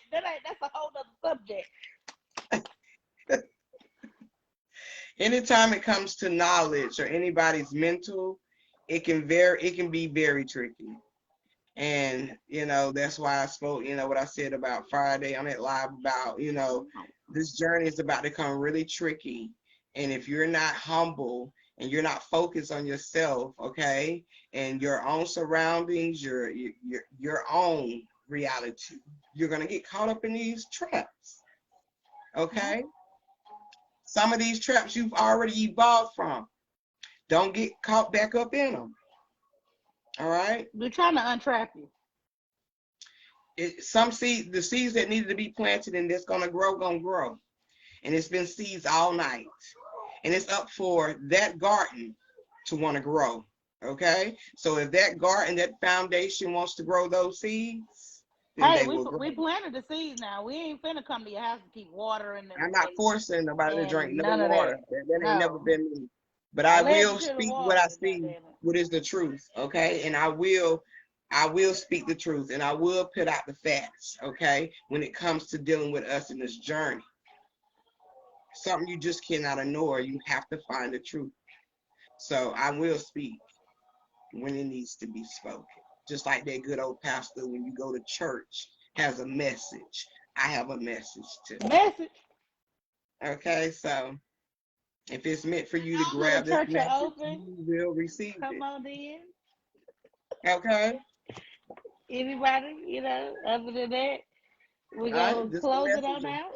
that's a whole other subject. Anytime it comes to knowledge or anybody's mental, it can be very tricky. And that's why I spoke, what I said about Friday on that live about, this journey is about to become really tricky. And if you're not humble and you're not focused on yourself, okay, and your own surroundings, your own reality, you're gonna get caught up in these traps. Okay? Some of these traps you've already evolved from. Don't get caught back up in them. All right? We're trying to untrap you. The seeds that needed to be planted and that's gonna grow. And it's been seeds all night. And it's up for that garden to want to grow. Okay? So if that garden, that foundation wants to grow those seeds, then Hey, they will grow. we planted the seeds now. We ain't finna come to your house and keep watering them. I'm not forcing nobody to drink no none of water. That ain't never been me. But I will speak what I see, what is the truth, okay? And I will speak the truth, and I will put out the facts, okay? When it comes to dealing with us in this journey, something you just cannot ignore. You have to find the truth. So I will speak when it needs to be spoken. Just like that good old pastor when you go to church has a message. I have a message too. Message. Okay, so if it's meant for you to grab this message, you will receive it. Come on in. Okay. Anybody, other than that, we're going to close it on out.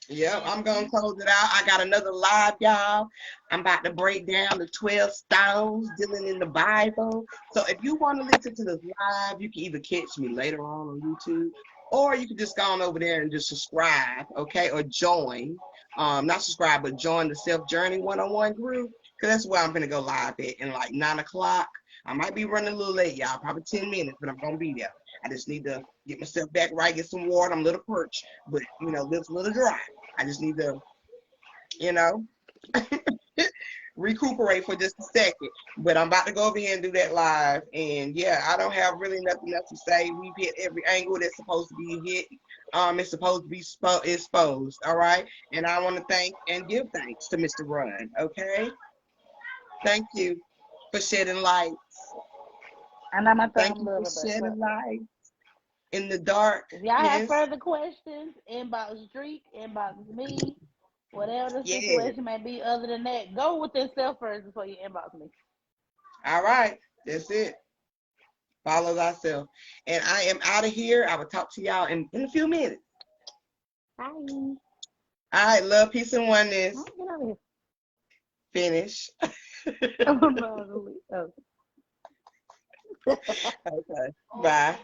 Yep, I'm going to close it out. I got another live, y'all. I'm about to break down the 12 stones dealing in the Bible. So if you want to listen to this live, you can either catch me later on YouTube, or you can just go on over there and just subscribe, okay, or join. Not subscribe, but join the Self Journey one-on-one group, because that's where I'm going to go live at in like 9 o'clock. I might be running a little late, y'all, probably 10 minutes, but I'm going to be there. I just need to get myself back right, get some water. I'm a little perched, but, lips a little dry. I just need to, recuperate for just a second. But I'm about to go over here and do that live. And, yeah, I don't have really nothing else to say. We've hit every angle that's supposed to be hit. It's supposed to be exposed, all right? And I want to thank and give thanks to Mr. Run, okay? Thank you for shedding light. And I'm thank you for shedding light in the dark. If y'all have further questions, inbox Streak, inbox me, whatever the situation may be. Other than that, go with yourself first before you inbox me. All right. That's it. Follow thyself. And I am out of here. I will talk to y'all in a few minutes. Bye. All right. Love, peace, and oneness. Oh, get out of here. Finish. Oh. Okay. Bye.